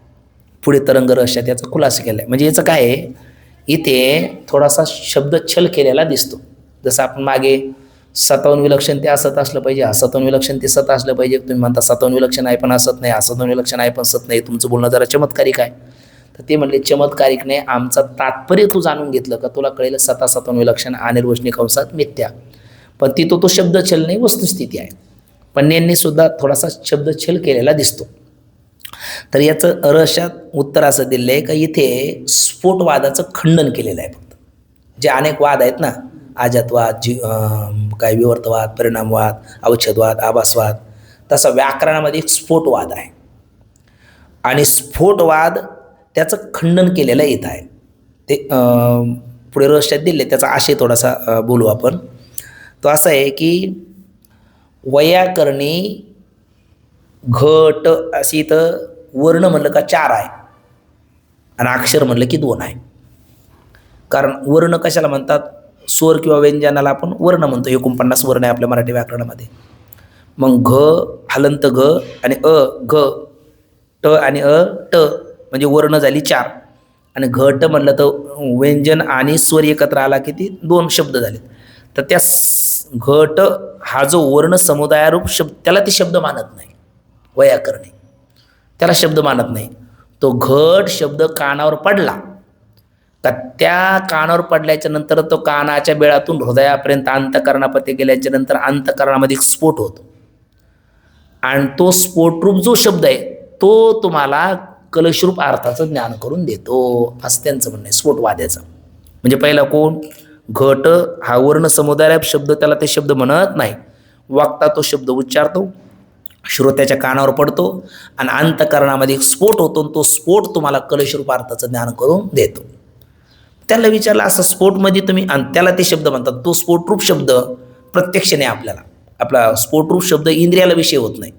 पुढे तरंग रहस्यात याचा खुलासा केला आहे. म्हणजे याचं काय आहे, इथे थोडासा शब्द छल केलेला दिसतो. जसं आपण मागे सतावन विलक्षण ते असत असलं पाहिजे, असतावन विलक्षण ते सत असलं पाहिजे. तुम्ही म्हणता सतावन विलक्षण आहे पण असत नाही, असतावन विलक्षण आहे पण सत नाही. तुमचं बोलणं जरा चमत्कारिक आहे. तर ते म्हणले चमत्कारिक नाही, आमचं तात्पर्य तू जाणून घेतलं का तुला कळेल सतावन विलक्षण अनिर्वचनी कंसात मिथ्या. पण ती तो शब्द छल नाही, वस्तुस्थिती आहे. पण यांनी सुद्धा थोडासा शब्द छल केलेला दिसतो. तर याचं रहस्यात उत्तर असं दिलं आहे का इथे स्फोटवादाचं खंडन केलेलं आहे. फक्त जे अनेक वाद आहेत ना, आजातवाद, काय विवर्तवाद, परिणामवाद, अवच्छेदवाद, आभासवाद, तसा व्याकरणामध्ये एक स्फोटवाद आहे आणि स्फोटवाद त्याचं खंडन केलेलं येत आहे. ते पुढे रहस्यात दिले, त्याचा आशय थोडासा बोलू आपण. तो असा आहे की वैयाकरणी घट अशी इथं वर्ण म्हणलं का 4 आहे आणि अक्षर म्हणलं की 2 आहे. कारण वर्ण कशाला म्हणतात, स्वर किंवा व्यंजनाला आपण वर्ण म्हणतो. 49 वर्ण आहे आपल्या मराठी व्याकरणामध्ये. मग घ हलंत घ आणि घ ट आणि ट म्हणजे वर्ण झाली 4 आणि घट म्हणलं तर व्यंजन आणि स्वर एकत्र आला की ती 2 शब्द झाले. तर त्या घट हा जो वर्ण समुदायारूप शब्द त्याला ते शब्द मानत नाही वैयाकरणी, त्याला शब्द मानत नाही. तो घट शब्द कानावर पडला का त्या कानावर पडल्याच्या नंतर तो कानाच्या बेळातून हृदयापर्यंत अंतःकरणापर्यंत गेल्याच्या नंतर अंतःकरणामध्ये एक स्फोट होतो आणि तो स्फोटरूप जो शब्द आहे तो तुम्हाला कलशरूप अर्थाचं ज्ञान करून देतो, असं त्यांचं म्हणणं आहे स्फोटवाद्याचं. म्हणजे पहिला कोण, घट हा वर्ण समुदाय शब्द, त्याला ते शब्द म्हणत नाही. वागता तो शब्द उच्चारतो, श्रोत्याच्या कानावर पडतो आणि अंतःकरणामध्ये एक स्फोट होतो आणि तो स्फोट तुम्हाला कलशरूप अर्थाचं ज्ञान करून देतो. त्याला विचारलं असं स्फोटमध्ये तुम्ही, आणि त्याला ते शब्द म्हणतात. तो स्फोटरूप शब्द प्रत्यक्ष नाही आपल्याला, आपला स्फोटरूप शब्द इंद्रियाला विषय होत नाही,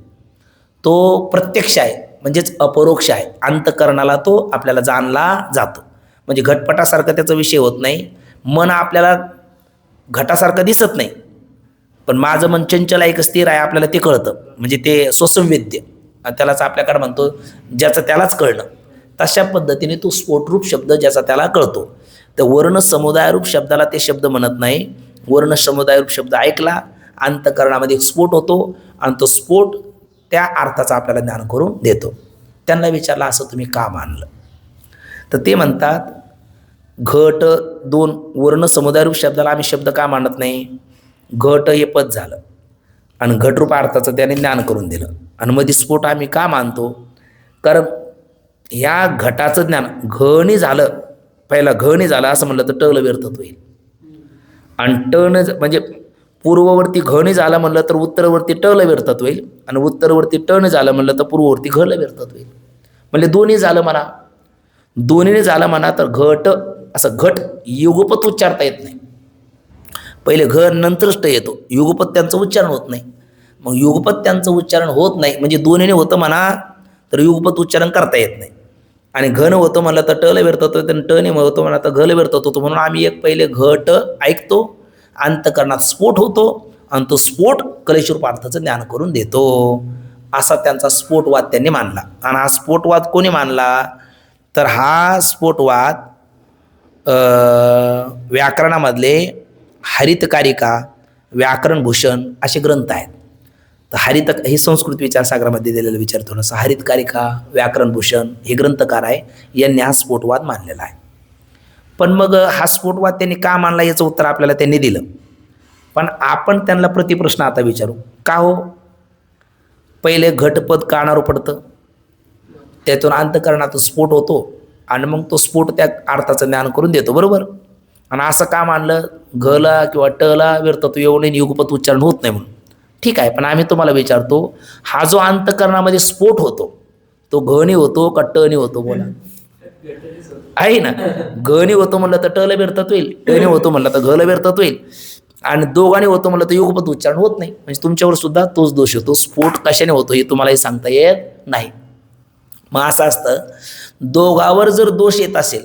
तो प्रत्यक्ष आहे म्हणजेच अपरोक्ष आहे. अंतःकरणाला तो आपल्याला जाणला जातो. म्हणजे घटपटासारखं त्याचा विषय होत नाही. मन आपल्याला घटासारखं दिसत नाही, पण माझं मन चंचल आहे, स्थिर आहे, आपल्याला ते कळतं. म्हणजे ते स्वसंवेद्य, त्यालाच आपल्याकडे म्हणतो ज्याचं त्यालाच कळणं. तशा पद्धतीने तो स्फोटरूप शब्द ज्याचा त्याला कळतो. तर वर्ण समुदायरूप शब्दाला ते शब्द म्हणत नाही. वर्ण समुदायरूप शब्द ऐकला, अंतःकरणामध्ये एक स्फोट होतो आणि तो स्फोट त्या अर्थाचा आपल्याला ज्ञान करून देतो. त्यांना विचारलं असं तुम्ही का मानलं, तर ते म्हणतात घट 2 वर्ण समुदायरूप शब्दाला आम्ही शब्द का मानत नाही. घट हे पद झालं आणि घटरूप अर्थाचं त्याने ज्ञान करून दिलं आणि मध्ये स्फोट आम्ही का मानतो, कारण या घटाचं ज्ञान घनी झालं, पहिला घनी झालं असं म्हणलं तर टल व्यर्थत्व होईल आणि टन म्हणजे पूर्ववर्ती घ झालं म्हणलं तर उत्तरवर्ती टल व्यर्थत्व होईल आणि उत्तरवर्ती टन झालं म्हणलं तर पूर्ववर्ती घ व्यर्थत्व होईल. म्हणजे दोन्ही झालं म्हणा, दोन्हीने झालं म्हणा तर घट असं घट युगपत उच्चारता येत नाही. पहिले घ नंतरच ट येतो, युगपत त्यांचं उच्चारण होत नाही. मग युगपत त्यांचं उच्चारण होत नाही म्हणजे दोन्हीने होतं म्हणा तर युगपत उच्चारण करता येत नाही. आणि घन होतं म्हणलं तर टल व्यर्थत्व होतं आणि टने होतं म्हणा तर घ व्यर्थत्व होतो. म्हणून आम्ही एक पहिले घट ऐकतो, अंतःकरणात स्फोट होतो आणि तो स्फोट कलेशरूप अर्थाचं ज्ञान करून देतो, असा त्यांचा स्फोटवाद त्यांनी मानला. आणि हा स्फोटवाद कोणी मानला, तर हा स्फोटवाद व्याकरणामधले हरितकारिका, व्याकरणभूषण असे ग्रंथ आहेत. तर हे संस्कृत विचारसागरामध्ये दिलेलं विचार थोडंसं. हरितकारिका, व्याकरणभूषण हे ग्रंथकार आहे, यांनी हा स्फोटवाद मानलेला आहे. पण मग हा स्फोटवाद त्यांनी का मानला याचं उत्तर आपल्याला त्यांनी दिलं. पण आपण त्यांना प्रतिप्रश्न आता विचारू, का हो, पहिले घटपद कानावर पडतं, त्यातून अंतःकरणात स्फोट होतो आणि मग तो स्फोट त्या अर्थाचं ज्ञान करून देतो, बरोबर. आणि असं का मानलं, घला किंवा टला व्यर्थत्व येऊ नये, युगपत उच्चारण होत नाही म्हणून. ठीक आहे, पण आम्ही तुम्हाला विचारतो, हा जो अंतःकरणामध्ये स्फोट होतो तो घनी होतो का टनी होतो, बोला. आहे ना, घनी होतो म्हणलं तर टल व्यर्थत्व होईल, टनी होतो म्हणलं तर घल व्यर्थत्व होईल आणि दोघांनी होतो म्हणलं तर युगपत उच्चारण होत नाही. म्हणजे तुमच्यावर सुद्धा तोच दोष होतो. स्फोट कशाने होतो हे तुम्हालाही सांगता येत नाही. मग असं असतं, दोघावर जर दोष येत असेल,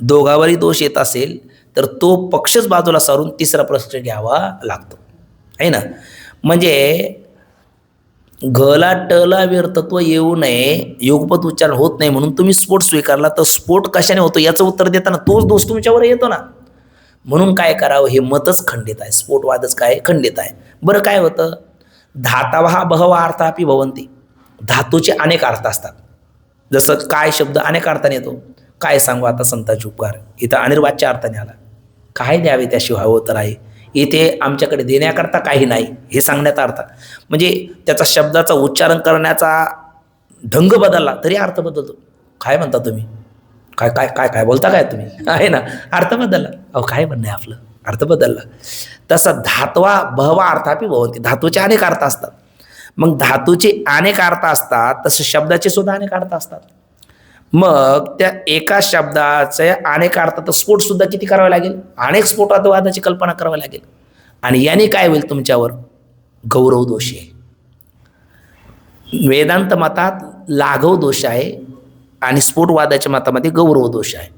दोघावरही दोष येत असेल तर तो पक्षच बाजूला सारून तिसरा प्रश्न घ्यावा लागतो, आहे ना. म्हणजे घला टला व्यर्थत्व येऊ नये, युगपत उच्चारण होत नाही म्हणून तुम्ही स्फोट स्वीकारला, तर स्फोट कशाने होतो याचं उत्तर देताना तोच दोष तुमच्यावर येतो ना. म्हणून काय करावं, हे मतच खंडित आहे, स्फोटवादच काय खंडित आहे. बरं काय होतं, धातवः बहवः अर्थापि भवन्ति, धातूचे अनेक अर्थ असतात. जसं काय शब्द अनेक अर्थाने येतो, काय सांगू आता संतांचे उपकार, इथं अनिर्वाच्य अर्थाने आला, काय द्यावे त्याशिवाय हवं तर आहे, इथे आमच्याकडे देण्याकरता काही नाही हे सांगण्याचा अर्थ. म्हणजे त्याचा शब्दाचा उच्चारण करण्याचा ढंग बदलला तरी अर्थ बदलतो. काय म्हणता तुम्ही, काय काय काय काय बोलता काय तुम्ही, आहे ना, अर्थ बदलला. अहो काय म्हणणं आहे आपलं, अर्थ बदलला. तसं धातवा बहवा अर्थापि भवन्ति, धातूचे अनेक अर्थ असतात. मग धातूचे अनेक अर्थ असतात, तसे शब्दाचे सुद्धा अनेक अर्थ असतात. मग त्या एका शब्दाचे अनेक अर्थ, तर स्फोट सुद्धा किती करावा लागेल? अनेक स्फोटावादाची कल्पना करावी लागेल. आणि याने काय होईल? तुमच्यावर गौरव दोष आहे. वेदांत मतात लाघव दोष आहे आणि स्फोटवादाच्या मतामध्ये गौरव दोष आहे.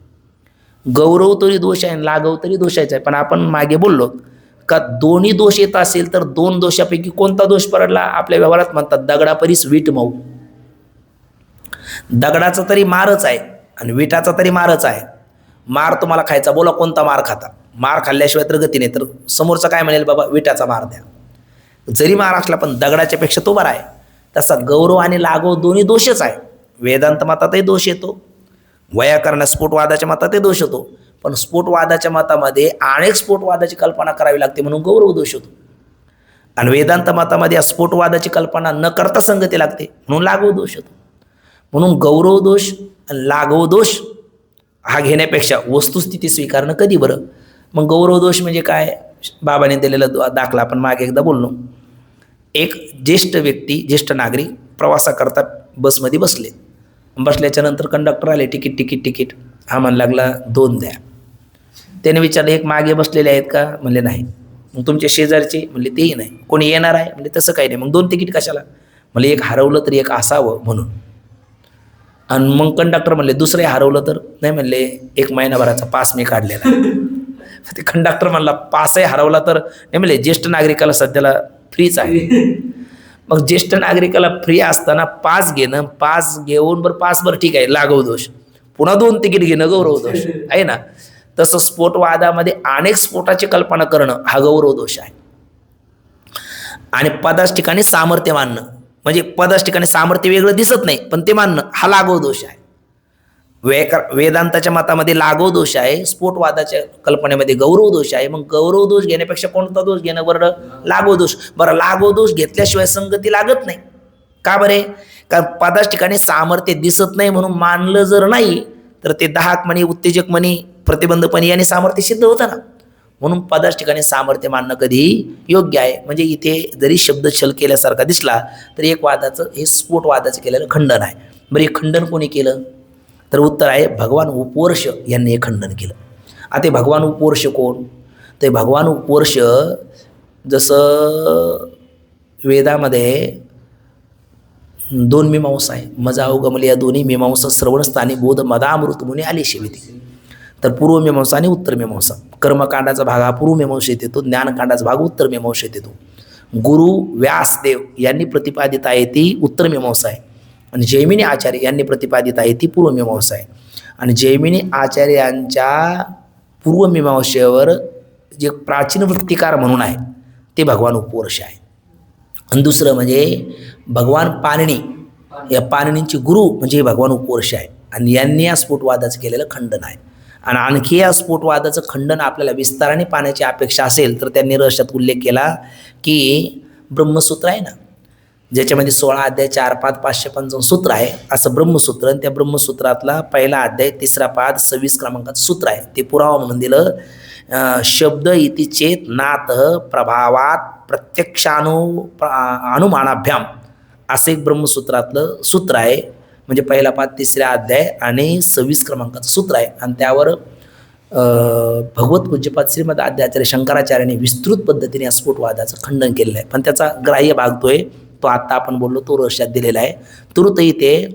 गौरव तरी दोष आहे, लाघव तरी दोषाचा आहे. पण आपण मागे बोललो का दोन्ही दोष येत असेल तर दोन दोषापैकी कोणता दोष पडला? आपल्या व्यवहारात म्हणतात दगडापरीस वीट मऊ. दगडाचा तरी मारच आहे आणि विटाचा तरी मारच आहे. मार तुम्हाला खायचा, बोला कोणता मार खाता? मार खाल्ल्याशिवाय तर गती नाही. तर समोरचा काय म्हणेल? बाबा विटाचा मार द्या. जरी मार असला पण दगडाच्या पेक्षा तो बरा आहे. तसा गौरव आणि लाघव दोन्ही दोषच आहे. वेदांत मतातही दोष येतो, वैयाकरण स्फोटवादाच्या मतातही दोष होतो. पण स्फोटवादाच्या मतामध्ये अनेक स्फोटवादाची कल्पना करावी लागते म्हणून गौरव दोष होतो. आणि वेदांत मतामध्ये स्फोटवादाची कल्पना न करता संगती लागते म्हणून लाघव दोष होतो. म्हणून गौरव दोष आणि लाघव दोष हा घेण्यापेक्षा वस्तुस्थिती स्वीकारणं कधी बरं. मग गौरव दोष म्हणजे काय? बाबाने दिलेला दाखला आपण मागे एकदा बोललो. एक ज्येष्ठ व्यक्ती, ज्येष्ठ नागरिक प्रवासाकरता बसमध्ये बसल्याच्या नंतर कंडक्टर आले, तिकीट. हा म्हणू लागला 2 द्या. त्याने विचारलं एक मागे बसलेले आहेत का? म्हणले नाही. मग तुमच्या शेजारचे? म्हणले तेही नाही. कोणी येणार आहे? म्हणजे तसं काही नाही. मग 2 तिकीट कशाला? म्हणजे एक हरवलं तर एक असावं म्हणून. आणि मग कंडक्टर म्हणले दुसरे हरवलं तर? नाही म्हणले 1 महिनाभराचा पास मी काढलेला. ते कंडक्टर म्हणला पासही हरवला तर? नाही म्हणले ज्येष्ठ नागरिकाला सध्याला फ्रीच आहे. मग ज्येष्ठ नागरिकाला फ्री असताना पास घेणं, पास घेऊन पास ठीक आहे, लाघव दोष. पुन्हा 2 तिकीट घेणं गौरव दोष आहे ना. तसं स्फोटवादामध्ये अनेक स्फोटाची कल्पना करणं हा गौरव दोष आहे. आणि पदाच ठिकाणी सामर्थ्य मानणं, म्हणजे पदाच ठिकाणी सामर्थ्य वेगळं दिसत नाही पण ते मानणं हा लाघव दोष आहे. वेदांताच्या मतामध्ये लाघव दोष आहे, स्फोटवादाच्या कल्पनेमध्ये गौरव दोष आहे. मग गौरव दोष घेण्यापेक्षा कोणता दोष घेणं बरं? लाघव दोष. बरं, लाघव दोष घेतल्याशिवाय संगती लागत नाही. का बरे? कारण पदाच ठिकाणी सामर्थ्य दिसत नाही म्हणून मानलं जर नाही तर ते दाहक म्हणी, उत्तेजक म्हणी, प्रतिबंधपणी याने सामर्थ्य सिद्ध होतं ना. म्हणून पदाच ठिकाणी सामर्थ्य मानणं कधीही योग्य आहे. म्हणजे इथे जरी शब्द छल केल्यासारखा दिसला तर एक वादाचं, हे स्फोटवादाचं केलेलं खंडन आहे. बरं, हे खंडन कोणी केलं? तर उत्तर आहे भगवान उपवर्ष यांनी हे खंडन केलं. आता भगवान उपवर्ष कोण? ते भगवान उपवर्ष जसं वेदामध्ये 2 मीमांसा आहे. मजा अवगमले या दोन्ही मीमांसा श्रवणस्थानी बोध मदामृत मुनी आले शिविती. तर पूर्व मीमांसा आणि उत्तर मीमांसा. कर्मकांडाचा भाग हा पूर्व मीमांसेत येतो, ज्ञानकांडाचा भाग उत्तर मीमांसेत येतो. गुरु व्यासदेव यांनी प्रतिपादित आहे ती उत्तर मीमांसा आहे आणि जैमिनी आचार्य यांनी प्रतिपादित आहे ती पूर्वमीमांसा आहे. आणि जैमिनी आचार्यांच्या पूर्वमीमांसेवर जे प्राचीन वृत्तिकार म्हणून आहे ते भगवान उपवर्ष आहे. आणि दुसरं म्हणजे भगवान पाणिनी, या पाणिनींचे गुरु म्हणजे भगवान उपवर्ष आहे. आणि यांनी या स्फोटवादाचं केलेलं खंडन आहे. आणि आणखी या स्फोटवादाचं खंडन आपल्याला विस्ताराने पाहण्याची अपेक्षा असेल तर त्यांनी रहस्यात उल्लेख केला की ब्रह्मसूत्र आहे ना, ज्याच्यामध्ये 16 अध्याय 4 पाद 555 सूत्र आहे, असं ब्रह्मसूत्र. आणि त्या ब्रह्मसूत्रातला पहिला अध्याय 3रा पाद 26 क्रमांकाचं सूत्र आहे. ते पुरावा म्हणून दिलं. शब्द इति चेत नात प्रभावात अनुमानाभ्याम असं एक ब्रह्मसूत्रातलं सूत्र आहे. म्हणजे पहिला पाद 3रा अध्याय आणि 26 क्रमांकाचं सूत्र आहे. आणि त्यावर भगवत पूज्यपाद श्रीमद आद्याचार्य शंकराचार्यांनी विस्तृत पद्धतीने या स्फोटवादाचं खंडन केलेलं आहे. पण त्याचा ग्राह्य भाग तो आत्ता आपण बोललो तो रहस्यात दिलेला आहे. तुर्त इथे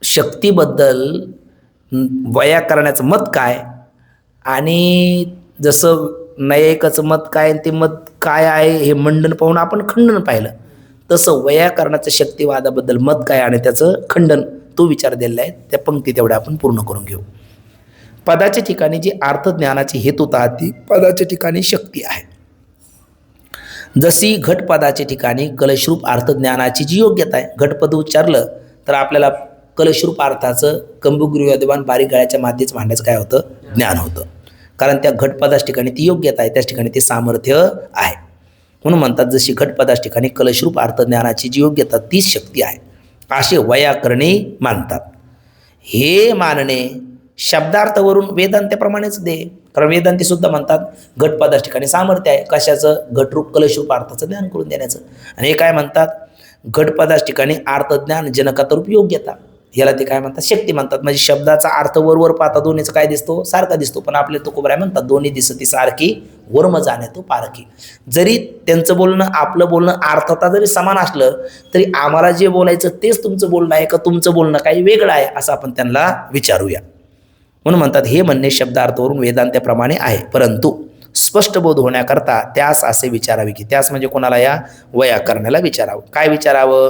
शक्तीबद्दल वैयाकरणाचं मत काय आणि जसं नैयायिकाचं मत काय ते मत काय आहे हे मंडन पाहून आपण खंडन पाहिलं, तसं वैयाकरणाचं शक्तिवादाबद्दल मत काय आणि त्याचं खंडन तो विचार दिलेला आहे. त्या पंक्ती तेवढ्या आपण पूर्ण करून घेऊ. पदाच्या ठिकाणी जी अर्थज्ञानाची हेतुता ती पदाच्या ठिकाणी शक्ती आहे. जशी घटपदाच्या ठिकाणी कलशरूप अर्थज्ञानाची जी योग्यता आहे, घटपद उच्चारलं तर आपल्याला कलशरूप अर्थाचं कंबुगृहदेवान बारीक गळ्याच्या मातीच मांडायचं काय होतं? ज्ञान होतं. कारण त्या घटपदाच्या ठिकाणी ती योग्यता आहे, त्याच ठिकाणी ते सामर्थ्य आहे. म्हणून म्हणतात जशी घटपदाच्या ठिकाणी कलशरूप अर्थज्ञानाची जी योग्यता तीच शक्ती आहे असे वैयाकरणी मानतात. हे मानणे शब्दार्थवरून वेदांताप्रमाणेच दे. कारण वेदांती सुद्धा म्हणतात घटपदाच्या ठिकाणी सामर्थ्य आहे कशाचं? घटरूप कलशरूप अर्थाचं ज्ञान करून देण्याचं. आणि हे काय म्हणतात? घटपदाच्या ठिकाणी अर्थज्ञान जनकातरूप योग्यता, याला ते काय म्हणतात, शक्ती म्हणतात. म्हणजे शब्दाचा अर्थ वरवर पाहता दोन्हीचा काय दिसतो, सारखा दिसतो. पण आपले तुकोबराय म्हणतात दोन्ही दिसती सारखी वर्म जाणे तो पारखी. जरी त्यांचं बोलणं आपलं बोलणं अर्थता जरी समान असलं तरी आम्हाला जे बोलायचं तेच तुमचं बोलणं आहे का तुमचं बोलणं काही वेगळं आहे असं आपण त्यांना विचारूया. म्हणून म्हणतात हे म्हणणे शब्दार्थवरून वेदांताप्रमाणे आहे, परंतु स्पष्ट बोध होण्याकरता त्यास असे विचारावे की, त्यास म्हणजे कोणाला, या वैयाकरणाला विचारावं. काय विचारावं,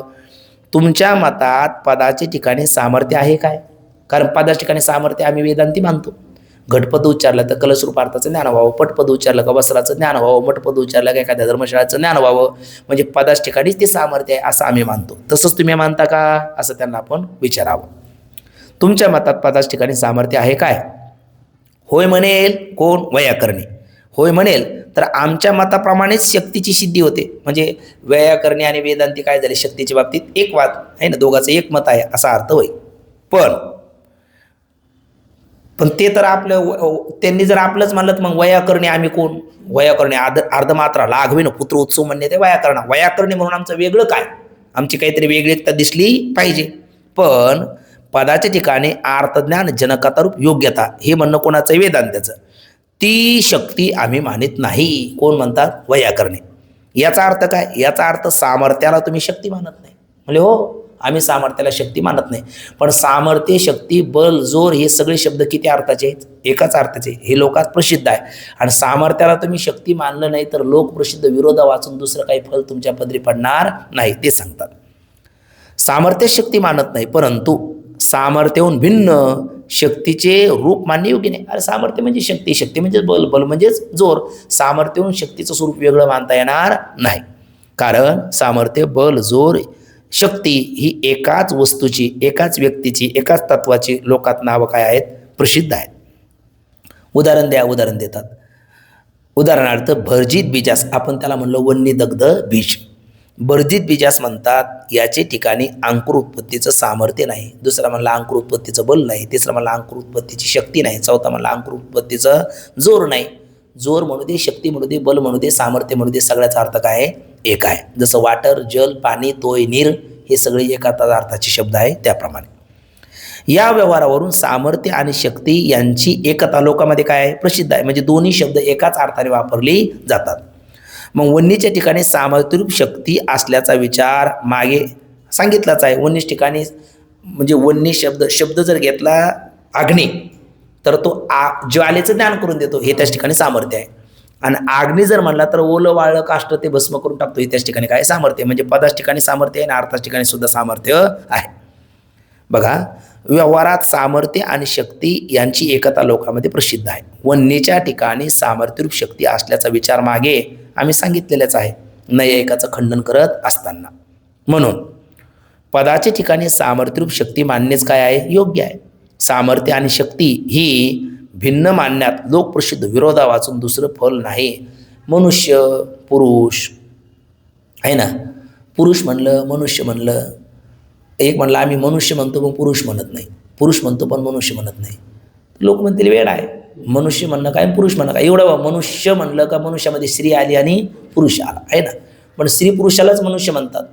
तुमच्या मतात पदाच्या ठिकाणी सामर्थ्य आहे काय? कारण पदाच्या ठिकाणी सामर्थ्य आम्ही वेदांती मानतो. घटपद उच्चारलं तर कलशरूपार्थाचं ज्ञान व्हावं, पटपद उच्चारलं का वस्त्राचं ज्ञान व्हावं, मठपद उच्चारलं का एखाद्या धर्मशाळेचं ज्ञान व्हावं, म्हणजे पदाच्या ठिकाणीच ते सामर्थ्य आहे असं आम्ही मानतो. तसंच तुम्ही मानता का असं त्यांना आपण विचारावं. तुमच्या मतात पदाच्या ठिकाणी सामर्थ्य आहे काय? होय म्हणेल कोण, वैयाकरणी. होय म्हणेल तर आमच्या मताप्रमाणेच शक्तीची सिद्धी होते. म्हणजे वैयाकरणी आणि वेदांती काय झाले, शक्तीच्या बाबतीत एक वाद आहे ना, दोघांचं एक मत आहे असा अर्थ होय. पण ते तर आपलं, त्यांनी जर आपलंच म्हणलं तर मग वैयाकरणी आम्ही कोण, वैयाकरणी अर्धमात्रा लाघवेन पुत्र उत्सव म्हणणे ते वैयाकरणा. वैयाकरणी म्हणून आमचं वेगळं काय, आमची काहीतरी वेगळीकता दिसली पाहिजे. पण पदाच्या ठिकाणी अर्थज्ञान जनकातरूप योग्यता हे म्हणणं कोणाचं, वेदांताचं, ती शक्ती आम्ही मानित नाही. कोण म्हणतात, वैयाकरणी. याचा अर्थ काय, याचा अर्थ सामर्थ्याला तुम्ही शक्ती मानत नाही. म्हणजे हो आम्ही सामर्थ्याला शक्ती मानत नाही, पण सामर्थ्य, शक्ती, बल, जोर हे सगळे शब्द किती अर्थाचे आहेत, एकाच अर्थाचे. हे लोकात प्रसिद्ध आहे. आणि सामर्थ्याला तुम्ही शक्ती मानलं नाही तर लोकप्रसिद्ध विरोधा वाचून दुसरं काही फल तुमच्या पदरी पडणार नाही ते सांगतात. सामर्थ्य शक्ती मानत नाही, परंतु सामर्थ्यहून भिन्न शक्तीचे रूप मानणे योग्य नाही. अरे सामर्थ्य म्हणजे शक्ती, शक्ती म्हणजे बल, बल म्हणजेच जोर. सामर्थ्यहून शक्तीचं स्वरूप वेगळं मानता येणार नाही. कारण सामर्थ्य, बल, जोर, शक्ती ही एकाच वस्तूची, एकाच व्यक्तीची, एकाच तत्वाची लोकात नावं काय आहेत, प्रसिद्ध आहेत. उदाहरण द्या, उदाहरण देतात. उदाहरणार्थ भर्जित बीजास, आपण त्याला म्हणलं वन्नी दग्ध बीज. भर्जित बीजास म्हणतात याचे ठिकाणी अंकुर उत्पत्तीचं सामर्थ्य नाही. दुसरा म्हणला अंकुर उत्पत्तीचं बल नाही. तिसरा म्हणला अंकुर उत्पत्तीची शक्ती नाही. चौथा म्हणला अंकुर उत्पत्तीचं जोर नाही. जोर म्हणू दे, शक्ती म्हणू दे, बल म्हणू दे, सामर्थ्य म्हणू दे, सगळ्याचा अर्थ काय आहे, एक आहे. जसं वाटर, जल, पाणी, तोय, नीर हे सगळे एकाच अर्थाचे शब्द आहे त्याप्रमाणे. या व्यवहारावरून सामर्थ्य आणि शक्ती यांची एकता लोकांमध्ये काय आहे, प्रसिद्ध आहे. म्हणजे दोन्ही शब्द एकाच अर्थाने वापरली जातात. मग वन्नीच्या ठिकाणी सामर्थ्यरूप शक्ती असल्याचा विचार मागे सांगितलाच आहे. वन्नीच्या ठिकाणी म्हणजे वन्नी शब्द जर घेतला अग्नी तर तो ज्वालेचं ज्ञान करून देतो, हे त्याच ठिकाणी सामर्थ्य आहे. आणि अग्नी जर म्हणला तर ओलं वाळलं काष्ट ते भस्म करून टाकतो, हे त्याच ठिकाणी काय, सामर्थ्य. म्हणजे पदाच्या ठिकाणी सामर्थ्य आहे आणि अर्थाच्या ठिकाणी सुद्धा सामर्थ्य आहे. बघा, व्यवहारात सामर्थ्य आणि शक्ती यांची एकता लोकांमध्ये प्रसिद्ध आहे. वन्नीच्या ठिकाणी सामर्थ्यरूप शक्ती असल्याचा विचार मागे आम्ही सांगितलेलेच आहे नैयायिकाचं खंडन करत असताना. म्हणून पदाच्या ठिकाणी सामर्थ्यरूप शक्ती मानणेच काय आहे, योग्य आहे. सामर्थ्य आणि शक्ती ही भिन्न मानण्यात लोकप्रसिद्ध विरोधा वाचून दुसरं फल नाही. मनुष्य, पुरुष आहे ना, पुरुष म्हणलं, मनुष्य म्हणलं. एक म्हणलं आम्ही मनुष्य म्हणतो पण पुरुष म्हणत नाही, पुरुष म्हणतो पण मनुष्य म्हणत नाही. लोक म्हणतील वेळ आहे, मनुष्य म्हणणं काय पुरुष म्हणणं काय. एवढं मनुष्य म्हणलं का मनुष्यामध्ये स्त्री आली आणि पुरुष आला आहे ना, पण स्त्री पुरुषालाच मनुष्य म्हणतात.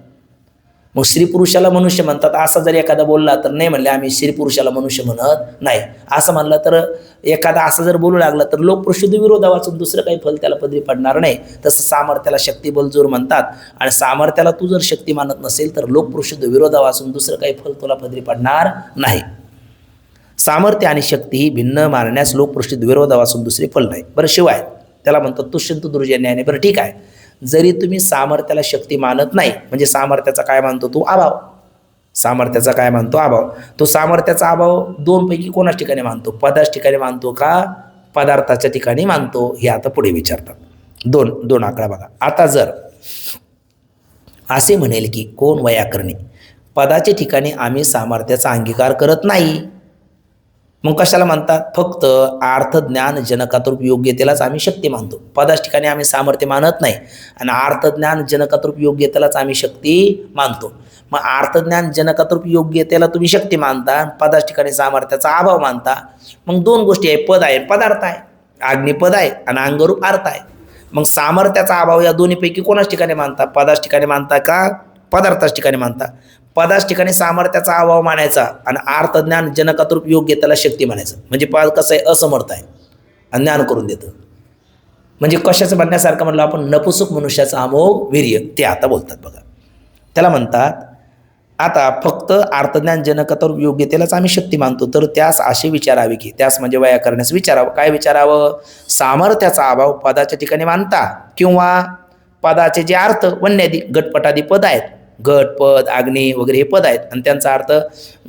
मग स्त्री पुरुषाला मनुष्य म्हणतात असा जर एखादा बोलला तर नाही म्हणले आम्ही स्त्री पुरुषाला मनुष्य म्हणत नाही असं म्हणलं तर, एखादा असं जर बोलू लागला तर लोकप्रसिद्ध विरोधा वाचून दुसरं काही फल त्याला पदरी पडणार नाही. तसं सामर्थ्याला शक्ती, बल, जोर म्हणतात आणि सामर्थ्याला तू जर शक्ती मानत नसेल तर लोकप्रसिद्ध विरोधा वाचून दुसरं काही फल तुला पदरी पडणार नाही. सामर्थ्य आणि शक्ती ही भिन्न मानण्यास लोकप्रसिद्ध विरोधा वाचून दुसरे फल नाही. बरं, शिवाय त्याला म्हणतात तुष्यंत दुर्जन्याने. बरं ठीक आहे, जरी तुम्ही सामर्थ्याला शक्ती मानत नाही, म्हणजे सामर्थ्याचा काय मानतो तू, अभाव. सामर्थ्याचा काय मानतो, अभाव. तो सामर्थ्याचा अभाव दोनपैकी कोणाच ठिकाणी मानतो, पदाच्या ठिकाणी मानतो का पदार्थाच्या ठिकाणी मानतो, हे आता पुढे विचारतात. दोन आकडा बघा. आता जर असे म्हणेल की कोण, वैयाकरणी, पदाच्या ठिकाणी आम्ही सामर्थ्याचा अंगीकार करत नाही, मग कशाला म्हणतात, फक्त अर्थ ज्ञान जनकातरूप योग्यतेलाच आम्ही शक्ती मानतो. पदाच्या ठिकाणी आम्ही सामर्थ्य मानत नाही आणि अर्थ ज्ञान जनकातरूप योग्यतेलाच आम्ही शक्ती मानतो. मग अर्थ ज्ञान जनकातरूप योग्यतेला तुम्ही शक्ती मानता, पदाच्या ठिकाणी सामर्थ्याचा अभाव मानता. मग दोन गोष्टी आहे, पद आहे, पदार्थ आहे, अग्निपद आहे आणि अंगरूप अर्थ आहे. मग सामर्थ्याचा अभाव या दोन्हीपैकी कोणाच ठिकाणी मानता, पदाच्या ठिकाणी मानता का पदार्थाच्या ठिकाणी मानता. पदाच्या ठिकाणी सामर्थ्याचा अभाव मानायचा आणि अर्थज्ञान जनकातरूप योग्यतेला शक्ती म्हणायचं. म्हणजे पद कसं आहे, असमर्थ आहे आणि ज्ञान करून देतं. म्हणजे कशाचं म्हणण्यासारखं म्हणलं आपण, नपुसक मनुष्याचं अमोघ वीर्य, ते आता बोलतात बघा. त्याला म्हणतात आता फक्त अर्थज्ञान जनकातरूप योग्यतेलाच आम्ही शक्ती मानतो, तर त्यास असे विचारावे की, त्यास म्हणजे वैयाकरणास विचारावं. काय विचारावं? सामर्थ्याचा अभाव पदाच्या ठिकाणी मानता किंवा पदाचे जे अर्थ वन्यादी गटपटादी पद आहेत, घट पद अग्नी वगैरे हे पद आहेत आणि त्यांचा अर्थ,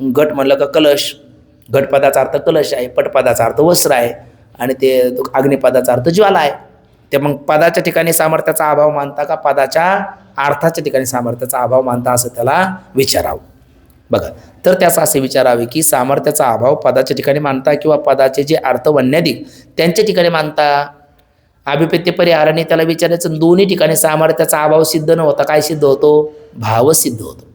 घट म्हणलं का कलश, घटपदाचा अर्थ कलश आहे, पटपदाचा अर्थ वस्त्र आहे आणि ते अग्निपदाचा अर्थ ज्वाला आहे. ते मग पदाच्या ठिकाणी सामर्थ्याचा अभाव मानता का पदाच्या अर्थाच्या ठिकाणी सामर्थ्याचा अभाव मानता, असं त्याला विचारावं बघा. तर त्याचं असे विचारावे की सामर्थ्याचा अभाव पदाच्या ठिकाणी मानता किंवा पदाचे जे अर्थ वन्यादी त्यांच्या ठिकाणी मानता. अभिप्रेत्य परिहाराने त्याला विचारायचं, दोन्ही ठिकाणी सामर्थ्याचा अभाव सिद्ध न होता काय सिद्ध होतो? भाव सिद्ध होतो.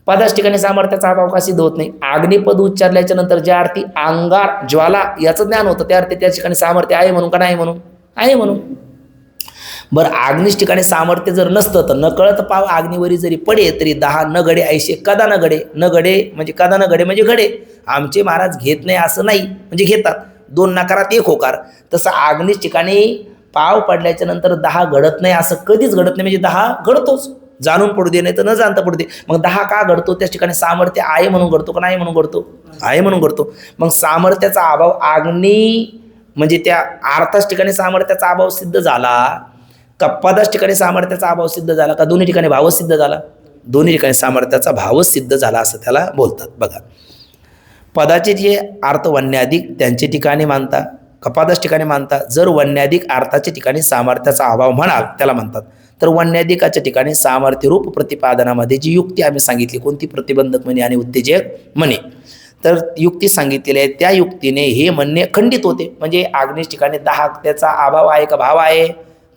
पदाच्या ठिकाणी सामर्थ्याचा अभाव का सिद्ध होत नाही? अग्निपद उच्चारल्याच्या नंतर ज्या अर्थी अंगार ज्वाला याचं ज्ञान होतं त्या अर्थी त्या ठिकाणी सामर्थ्य आहे म्हणून का नाही म्हणून? आहे म्हणून. बरं, अग्निश ठिकाणी सामर्थ्य जर नसतं तर नकळत पाव अग्निवरी जरी पडे तरी 10 न घडे ऐसे कदा न घडे. न घडे म्हणजे कदा न घडे म्हणजे घडे. आमचे महाराज घेत नाही असं नाही, म्हणजे घेतात. 2 नकारात 1 होकार. तसं अग्निश ठिकाणी पाव पडल्याच्या नंतर 10 घडत नाही असं कधीच घडत नाही, म्हणजे 10 घडतोच. जाणून पडू दे नाही तर न जाणता पडू दे. मग 10 का घडतो? त्या ठिकाणी सामर्थ्य आहे म्हणून घडतो का नाही म्हणून घडतो? आहे म्हणून घडतो. मग सामर्थ्याचा अभाव अग्नी म्हणजे त्या अर्थाच्या ठिकाणी सामर्थ्याचा अभाव सिद्ध झाला का पदाच्या ठिकाणी सामर्थ्याचा अभाव सिद्ध झाला का दोन्ही ठिकाणी भावच सिद्ध झाला? दोन्ही ठिकाणी सामर्थ्याचा भावच सिद्ध झाला असं त्याला बोलतात बघा. पदाचे जे अर्थ वन्याधिक त्यांच्या ठिकाणी मानता का पदाच्या ठिकाणी मानता? जर वन्याधिक अर्थाच्या ठिकाणी सामर्थ्याचा अभाव म्हणाल त्याला म्हणतात, तर वन्याधिकाच्या ठिकाणी सामर्थ्यरूप प्रतिपादनामध्ये जी युक्ती आम्ही सांगितली, कोणती? प्रतिबंधक म्हणे आणि उत्तेजक म्हणे. तर युक्ती सांगितलेली आहे त्या युक्तीने हे म्हणणे खंडित होते. म्हणजे अग्निश ठिकाणी 10 त्याचा अभाव आहे का भाव आहे?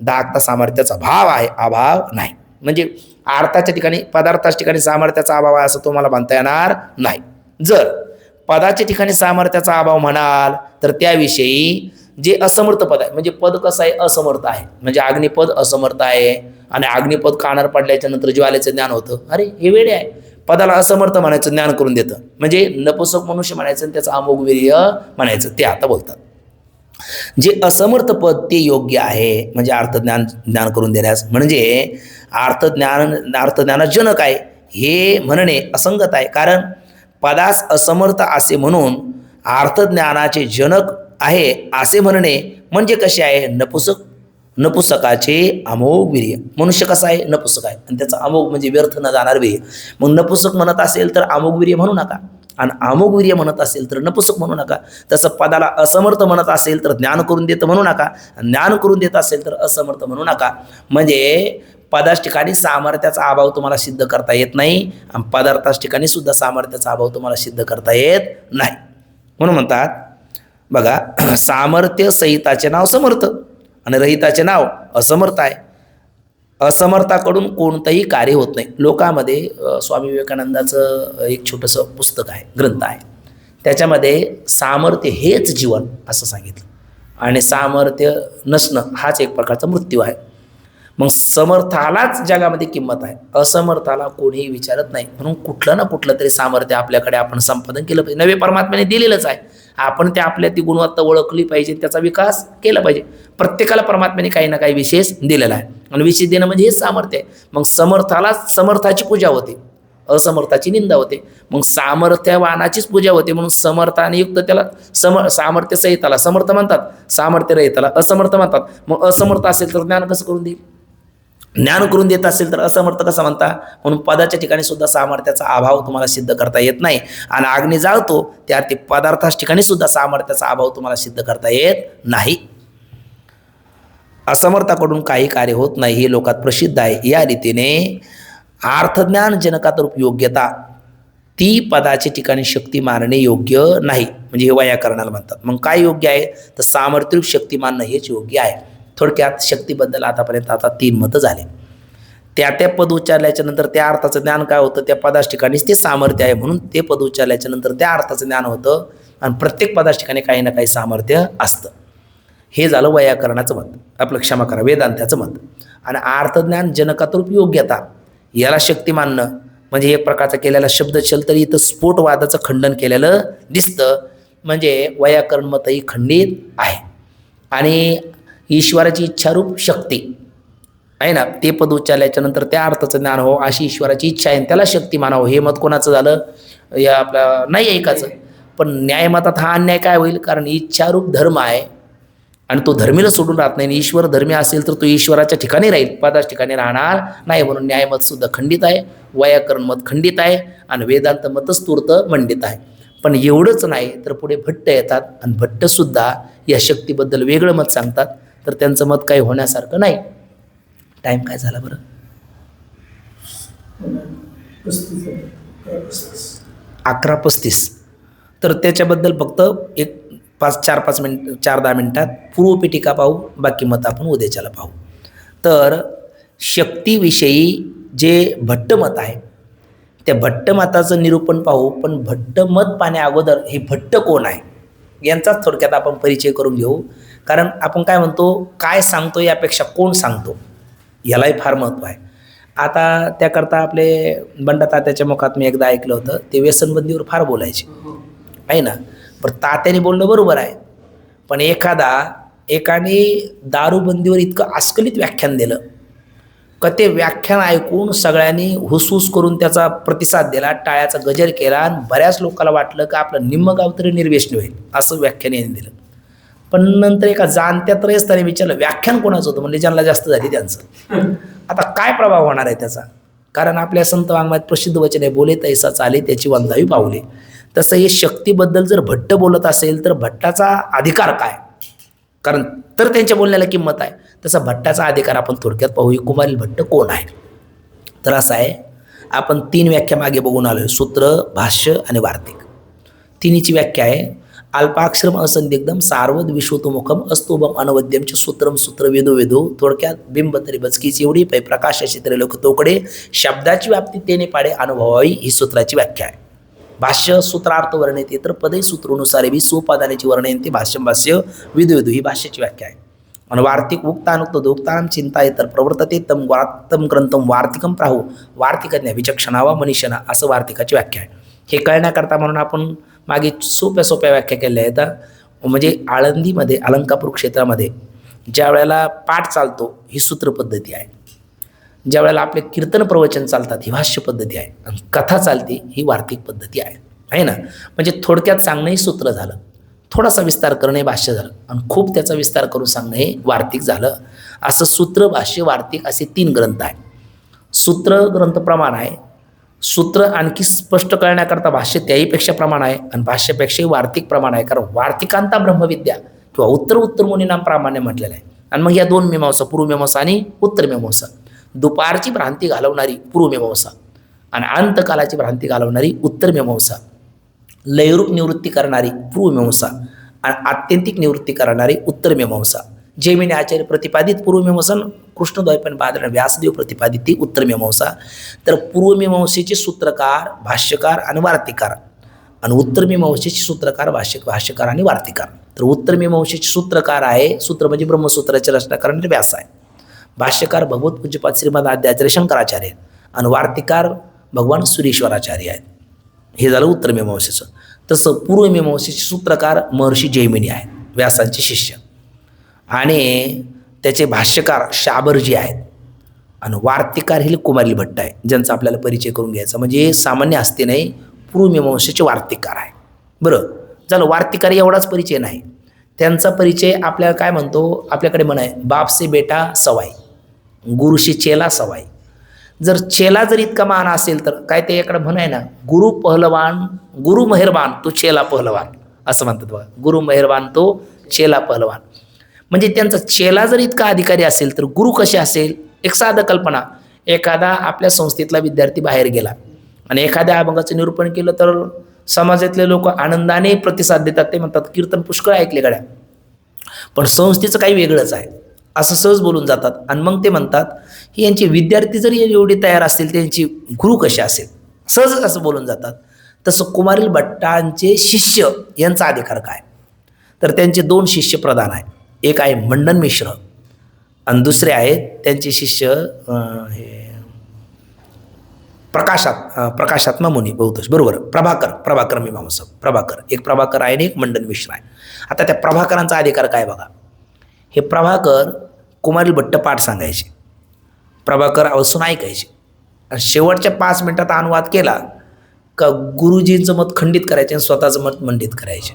10 सामर्थ्याचा भाव आहे, अभाव नाही. म्हणजे अर्थाच्या ठिकाणी पदार्थाच्या ठिकाणी सामर्थ्याचा अभाव आहे असं तुम्हाला म्हणता येणार नाही. जर पदाच्या ठिकाणी सामर्थ्याचा अभाव म्हणाल तर त्याविषयी जे असमर्थ पद आहे, म्हणजे पद कसं आहे? असमर्थ आहे. म्हणजे अग्निपद असमर्थ आहे आणि अग्निपद कानार पडल्याच्या नंतर ज्वालेचं ज्ञान होतं. अरे हे वेडे आहे, पदाला असमर्थ म्हणायचं ज्ञान करून देतं. म्हणजे नपुसक मनुष्य म्हणायचं आणि त्याचं अमोघ वीर्य म्हणायचं, ते आता बोलतात. जे असमर्थ पद ते योग्य आहे म्हणजे ज्ञान करून देण्यास. म्हणजे अर्थज्ञानजनक आहे हे म्हणणे असंगत आहे. कारण पदास असमर्थ असे म्हणून अर्थज्ञानाचे जनक आहे असे म्हणणे म्हणजे कसे आहे? नपुसकाचे अमोघ वीर्य. मनुष्य कसा आहे? नपुसक आहे आणि त्याचा अमोघ म्हणजे व्यर्थ न जाणार वीर्य. मग नपुसक म्हणत असेल तर अमोघ वीर्य म्हणू नका आणि अमोघ वीर्य म्हणत असेल तर नपुसक म्हणू नका. तसं पदाला असमर्थ म्हणत असेल तर ज्ञान करून देतं म्हणू नका, ज्ञान करून देत असेल तर असमर्थ म्हणू नका. म्हणजे पदाच्या ठिकाणी सामर्थ्याचा अभाव तुम्हाला सिद्ध करता येत नाही आणि पदार्थाच्या ठिकाणी सुद्धा सामर्थ्याचा अभाव तुम्हाला सिद्ध करता येत नाही. म्हणून म्हणतात बघा, सामर्थ्य सहिताचे नाव समर्थ आणि रहिताचे नाव असमर्थ आहे. असमर्थाकडून कोणतंही कार्य होत नाही. लोकांमध्ये स्वामी विवेकानंदाचं एक छोटंसं पुस्तक आहे, ग्रंथ आहे, त्याच्यामध्ये सामर्थ्य हेच जीवन असं सांगितलं आणि सामर्थ्य नसणं हाच एक प्रकारचा मृत्यू आहे. मग समर्थालाच जगामध्ये किंमत आहे, असमर्थाला कोणीही विचारत नाही. म्हणून कुठलं ना कुठलं तरी सामर्थ्य आपल्याकडे आपण संपादन केलं पाहिजे. नवे परमात्म्याने दिलेलंच आहे, आपण ते आपल्या ती गुणवत्ता ओळखली पाहिजे, त्याचा विकास केला पाहिजे. प्रत्येकाला परमात्म्याने काही ना काही विशेष दिलेला आहे आणि विशेष देणं म्हणजे हेच सामर्थ्य आहे. मग समर्थालाच समर्थाची पूजा होते, असमर्थाची निंदा होते. मग सामर्थ्यवानाचीच पूजा होते. म्हणून समर्थाने युक्त त्याला सामर्थ्य सहिताला समर्थ म्हणतात, सामर्थ्य रहिताला असमर्थ म्हणतात. मग असमर्थ असेल तर ज्ञान कसं करून देईल? ज्ञान करून देत असेल तर असमर्थ कसं म्हणता? म्हणून पदाच्या ठिकाणी सुद्धा सामर्थ्याचा अभाव तुम्हाला सिद्ध करता येत नाही आणि अग्नी जाळतो त्या ते पदार्थाच्या ठिकाणी सुद्धा सामर्थ्याचा अभाव तुम्हाला सिद्ध करता येत नाही. असमर्थाकडून काही कार्य होत नाही हे लोकात प्रसिद्ध आहे. या रीतीने अर्थज्ञान जनकातरूप योग्यता ती पदाच्या ठिकाणी शक्ती मानणे योग्य नाही, म्हणजे हे वैयाकरणाला म्हणतात. मग काय योग्य आहे? तर सामर्थ्यरूप शक्ती मानणं हेच योग्य आहे. थोडक्यात शक्तीबद्दल आतापर्यंत 3 मतं झाले. त्या पद उच्चारल्याच्या नंतर त्या अर्थाचं ज्ञान काय होतं? त्या पदाच्या ठिकाणीच ते सामर्थ्य आहे म्हणून ते पद उच्चारल्याच्या नंतर त्या अर्थाचं ज्ञान होतं आणि प्रत्येक पदाच्या ठिकाणी काही ना काही सामर्थ्य असतं. हे झालं वैयाकरणाचं मत, आपलं क्षमा करा वेदांताचं मत. आणि अर्थज्ञान जनकातरूप योग्यता याला शक्ती मानणं म्हणजे एक प्रकारचा केलेला शब्दचल, तरी इथं स्फोटवादाचं खंडन केलेलं दिसतं. म्हणजे वैयाकरण मतही खंडित आहे. आणि ईश्वराची इच्छारूप शक्ती आहे ना, ते पद उच्चारल्याच्या नंतर त्या अर्थाचं ज्ञान हो अशी ईश्वराची इच्छा आहे, त्याला शक्ती मानावं. हे मत कोणाचं झालं? या आपल्या नाही ऐकाचं. पण न्यायमतात हा अन्याय काय होईल? कारण इच्छारूप धर्म आहे आणि तो धर्मीला सोडून राहत नाही. ईश्वर धर्मी असेल तर तो ईश्वराच्या ठिकाणी राहील, पदाच्या ठिकाणी राहणार नाही. म्हणून न्यायमत सुद्धा खंडित आहे, वैयाकरण मत खंडित आहे आणि वेदांत मतच तूर्त मंडित आहे. पण एवढंच नाही तर पुढे भट्ट येतात आणि भट्टसुद्धा या शक्तीबद्दल वेगळं मत सांगतात. तर त्यांचं मत काही होण्यासारखं नाही. टाईम काय झाला बरं? 11:35. तर त्याच्याबद्दल फक्त एक 4-5 मिनिट 4-10 मिनिटात पूर्वपीठिका पाहू, बाकी मत आपण उद्याच्याला पाहू. तर शक्तीविषयी जे भट्टमत आहे त्या भट्टमताचं निरूपण पाहू. पण भट्टमत पाहण्या अगोदर हे भट्ट कोण आहे यांचाच थोडक्यात आपण परिचय करून घेऊ. कारण आपण काय म्हणतो, काय सांगतो यापेक्षा कोण सांगतो यालाही फार महत्त्व आहे. आता त्याकरता आपले बंडा तात्याच्या मुखात मी एकदा ऐकलं होतं, ते व्यसनबंदीवर फार बोलायचे आहे ना. पण तात्याने बोलणं बरोबर आहे, पण एकाने दारूबंदीवर इतकं अस्खलित व्याख्यान दिलं का ते व्याख्यान ऐकून सगळ्यांनी हुसहुस करून त्याचा प्रतिसाद दिला, टाळ्याचा गजर केला आणि बऱ्याच लोकांना वाटलं का आपलं निम्म गाव तरी निर्व्यसनी होईल असं व्याख्यान यांनी दिलं. पण नंतर एका जाणत्या त्रयस्थाने विचारलं व्याख्यान कोणाचं होतं, म्हणजे ज्यांना जास्त झाली त्यांचं. आता काय प्रभाव होणार आहे त्याचा? कारण आपल्या संत वाङ्मयात प्रसिद्ध वचन आहे, बोले तैसा चाले त्याची वंदावी पावले. तसं हे शक्तीबद्दल जर भट्ट बोलत असेल तर भट्टाचा अधिकार काय? कारण तर त्यांच्या बोलण्याला किंमत आहे. तसा भट्टाचा अधिकार आपण थोडक्यात पाहूया. कुमारील भट्ट कोण आहे? तर असं आहे, आपण 3 व्याख्या मागे बघून आलो आहे, सूत्र, भाष्य आणि वार्तिक. तिन्हीची व्याख्या आहे अल्पाक्षरम असंदिग्धम सार्वद विश्वतोमुखम अस्तुभम अनवद्यमच सूत्रम सूत्र वेदो वेदो. थोडक्यात बिंब तरी बचकीची एवढी पै प्रकाशाची तरी लोक तोकडे शब्दाची व्याप्ती तेने पाडे अनुभवावी ही सूत्राची व्याख्या आहे. भाष्य सूत्रार्थ वर्णयते तर पदे सूत्रानुसार बी सोपादानाची वर्णयते भाष्यम भाष्य विदुविदु ही भाष्याची व्याख्या आहे. आणि वार्तिक उक्तानुक्त दोक्तानाम चिंता तर प्रवर्तते तम वार्तम ग्रंथम वार्तिकम प्राहू वार्तिकज्ञ विचक्षणावा मनीषणा असं वार्तिकाची व्याख्या आहे. हे कळण्याकरता म्हणून आपण मागे सोप्या व्याख्या केल्या आहेत. म्हणजे आळंदीमध्ये अलंकापूर क्षेत्रामध्ये ज्या वेळेला पाठ चालतो ही सूत्र पद्धती आहे, ज्या वेळेला आपले कीर्तन प्रवचन चालतात ही भाष्य पद्धती आहे, आणि कथा चालते ही वार्तिक पद्धती आहे ना. म्हणजे थोडक्यात सांगणं हे सूत्र झालं, थोडासा विस्तार करणं हे भाष्य झालं, आणि खूप त्याचा विस्तार करून सांगणं हे वार्तिक झालं. असं सूत्र, भाष्य, वार्तिक असे 3 ग्रंथ आहे. सूत्र ग्रंथ प्रमाण आहे, सूत्र आणखी स्पष्ट करण्याकरता भाष्य त्याहीपेक्षा प्रमाण आहे, आणि भाष्यापेक्षाही वार्तिक प्रमाण आहे. कारण वार्तिकांता ब्रह्मविद्या किंवा उत्तर मुनीनाम प्रामाण्य म्हटलेलं आहे. आणि मग या 2 मीमांसा, पूर्वमीमांसा आणि उत्तर मीमांसा, दुपारची भ्रांती घालवणारी पूर्वमीमांसा आणि अंतकालाची भ्रांती घालवणारी उत्तर मीमांसा, लयरूप निवृत्ती करणारी पूर्वमीमांसा आणि आत्यंतिक निवृत्ती करणारी उत्तर मीमांसा. जैमिनी आचार्य प्रतिपादित पूर्वमीमांसा, कृष्णद्वैपायन बादरायण व्यासदेव प्रतिपादित ती उत्तर मीमांसा. तर पूर्वमीमांसेचे सूत्रकार, भाष्यकार आणि वार्तिकार, आणि उत्तर मीमांसेचे सूत्रकार, भाष्यकार आणि वार्तिकार. तर उत्तर मीमांसेचे सूत्रकार आहे, सूत्र म्हणजे ब्रह्मसूत्राचे रचना करणारे व्यास आहे. भाष्यकार भगवत पूज्यपाद श्रीमद आद्याचार्य शंकराचार्य आणि वार्तिकार भगवान सुरेश्वराचार्य आहेत. हे झालं उत्तर मीमांसेचं. तसं पूर्वमीमांसेचे सूत्रकार महर्षी जैमिनी आहेत, व्यासांचे शिष्य, आणि त्याचे भाष्यकार शाबर्जी आहेत, आणि वार्तिकार हे कुमारील भट्ट आहे, ज्यांचा आपल्याला परिचय करून घ्यायचा. म्हणजे सामान्य हस्ते नाही, पूर्वमीमांसेचे वार्तिकार आहे. बरं झालं, वार्तिकार एवढाच परिचय नाही, त्यांचा परिचय आपल्याला काय म्हणतो, आपल्याकडे म्हण आहे बाप से बेटा सवाई, गुरुशी चेला सवाई. जर चेला जर इतका मान असेल तर काय ते याकडे म्हण आहे ना, गुरु पहलवान, गुरु मेहरबान तो चेला पहलवान असं म्हणतात बघा. गुरु मेहरबान तो चेला पहलवान. म्हणजे त्यांचा चेला जर इतका अधिकारी असेल तर गुरु कसे असेल? एक साधं कल्पना, एखादा आपल्या संस्थेतला विद्यार्थी बाहेर गेला आणि एखाद्या अभंगाचं निरूपण केलं तर समाजातले लोक आनंदाने प्रतिसाद देतात. ते म्हणतात कीर्तन पुष्कळ ऐकले गड्या, पण संस्थेचं काही वेगळंच आहे असं सहज बोलून जातात. आणि मग ते म्हणतात की यांचे विद्यार्थी जरी एवढे तयार असतील त्यांची गुरु कसे असेल, सहजच असं बोलून जातात. तसं कुमारील भट्टांचे शिष्य यांचा अधिकार काय? तर त्यांचे 2 शिष्य प्रधान आहेत. एक आहे मंडन मिश्र आणि दुसरे आहेत त्यांचे शिष्य हे प्रकाशात्मा मुनी बहुतोष, बरोबर. प्रभाकर मीमांसा, प्रभाकर, एक प्रभाकर आहे आणि एक मंडन मिश्र आहे. आता त्या प्रभाकरांचा अधिकार काय बघा. हे प्रभाकर कुमारी भट्ट पाठ सांगायचे, प्रभाकर अवसून ऐकायचे आणि शेवटच्या 5 मिनिटात अनुवाद केला का गुरुजींचं मत खंडित करायचे आणि स्वतःचं मत मंडित करायचे.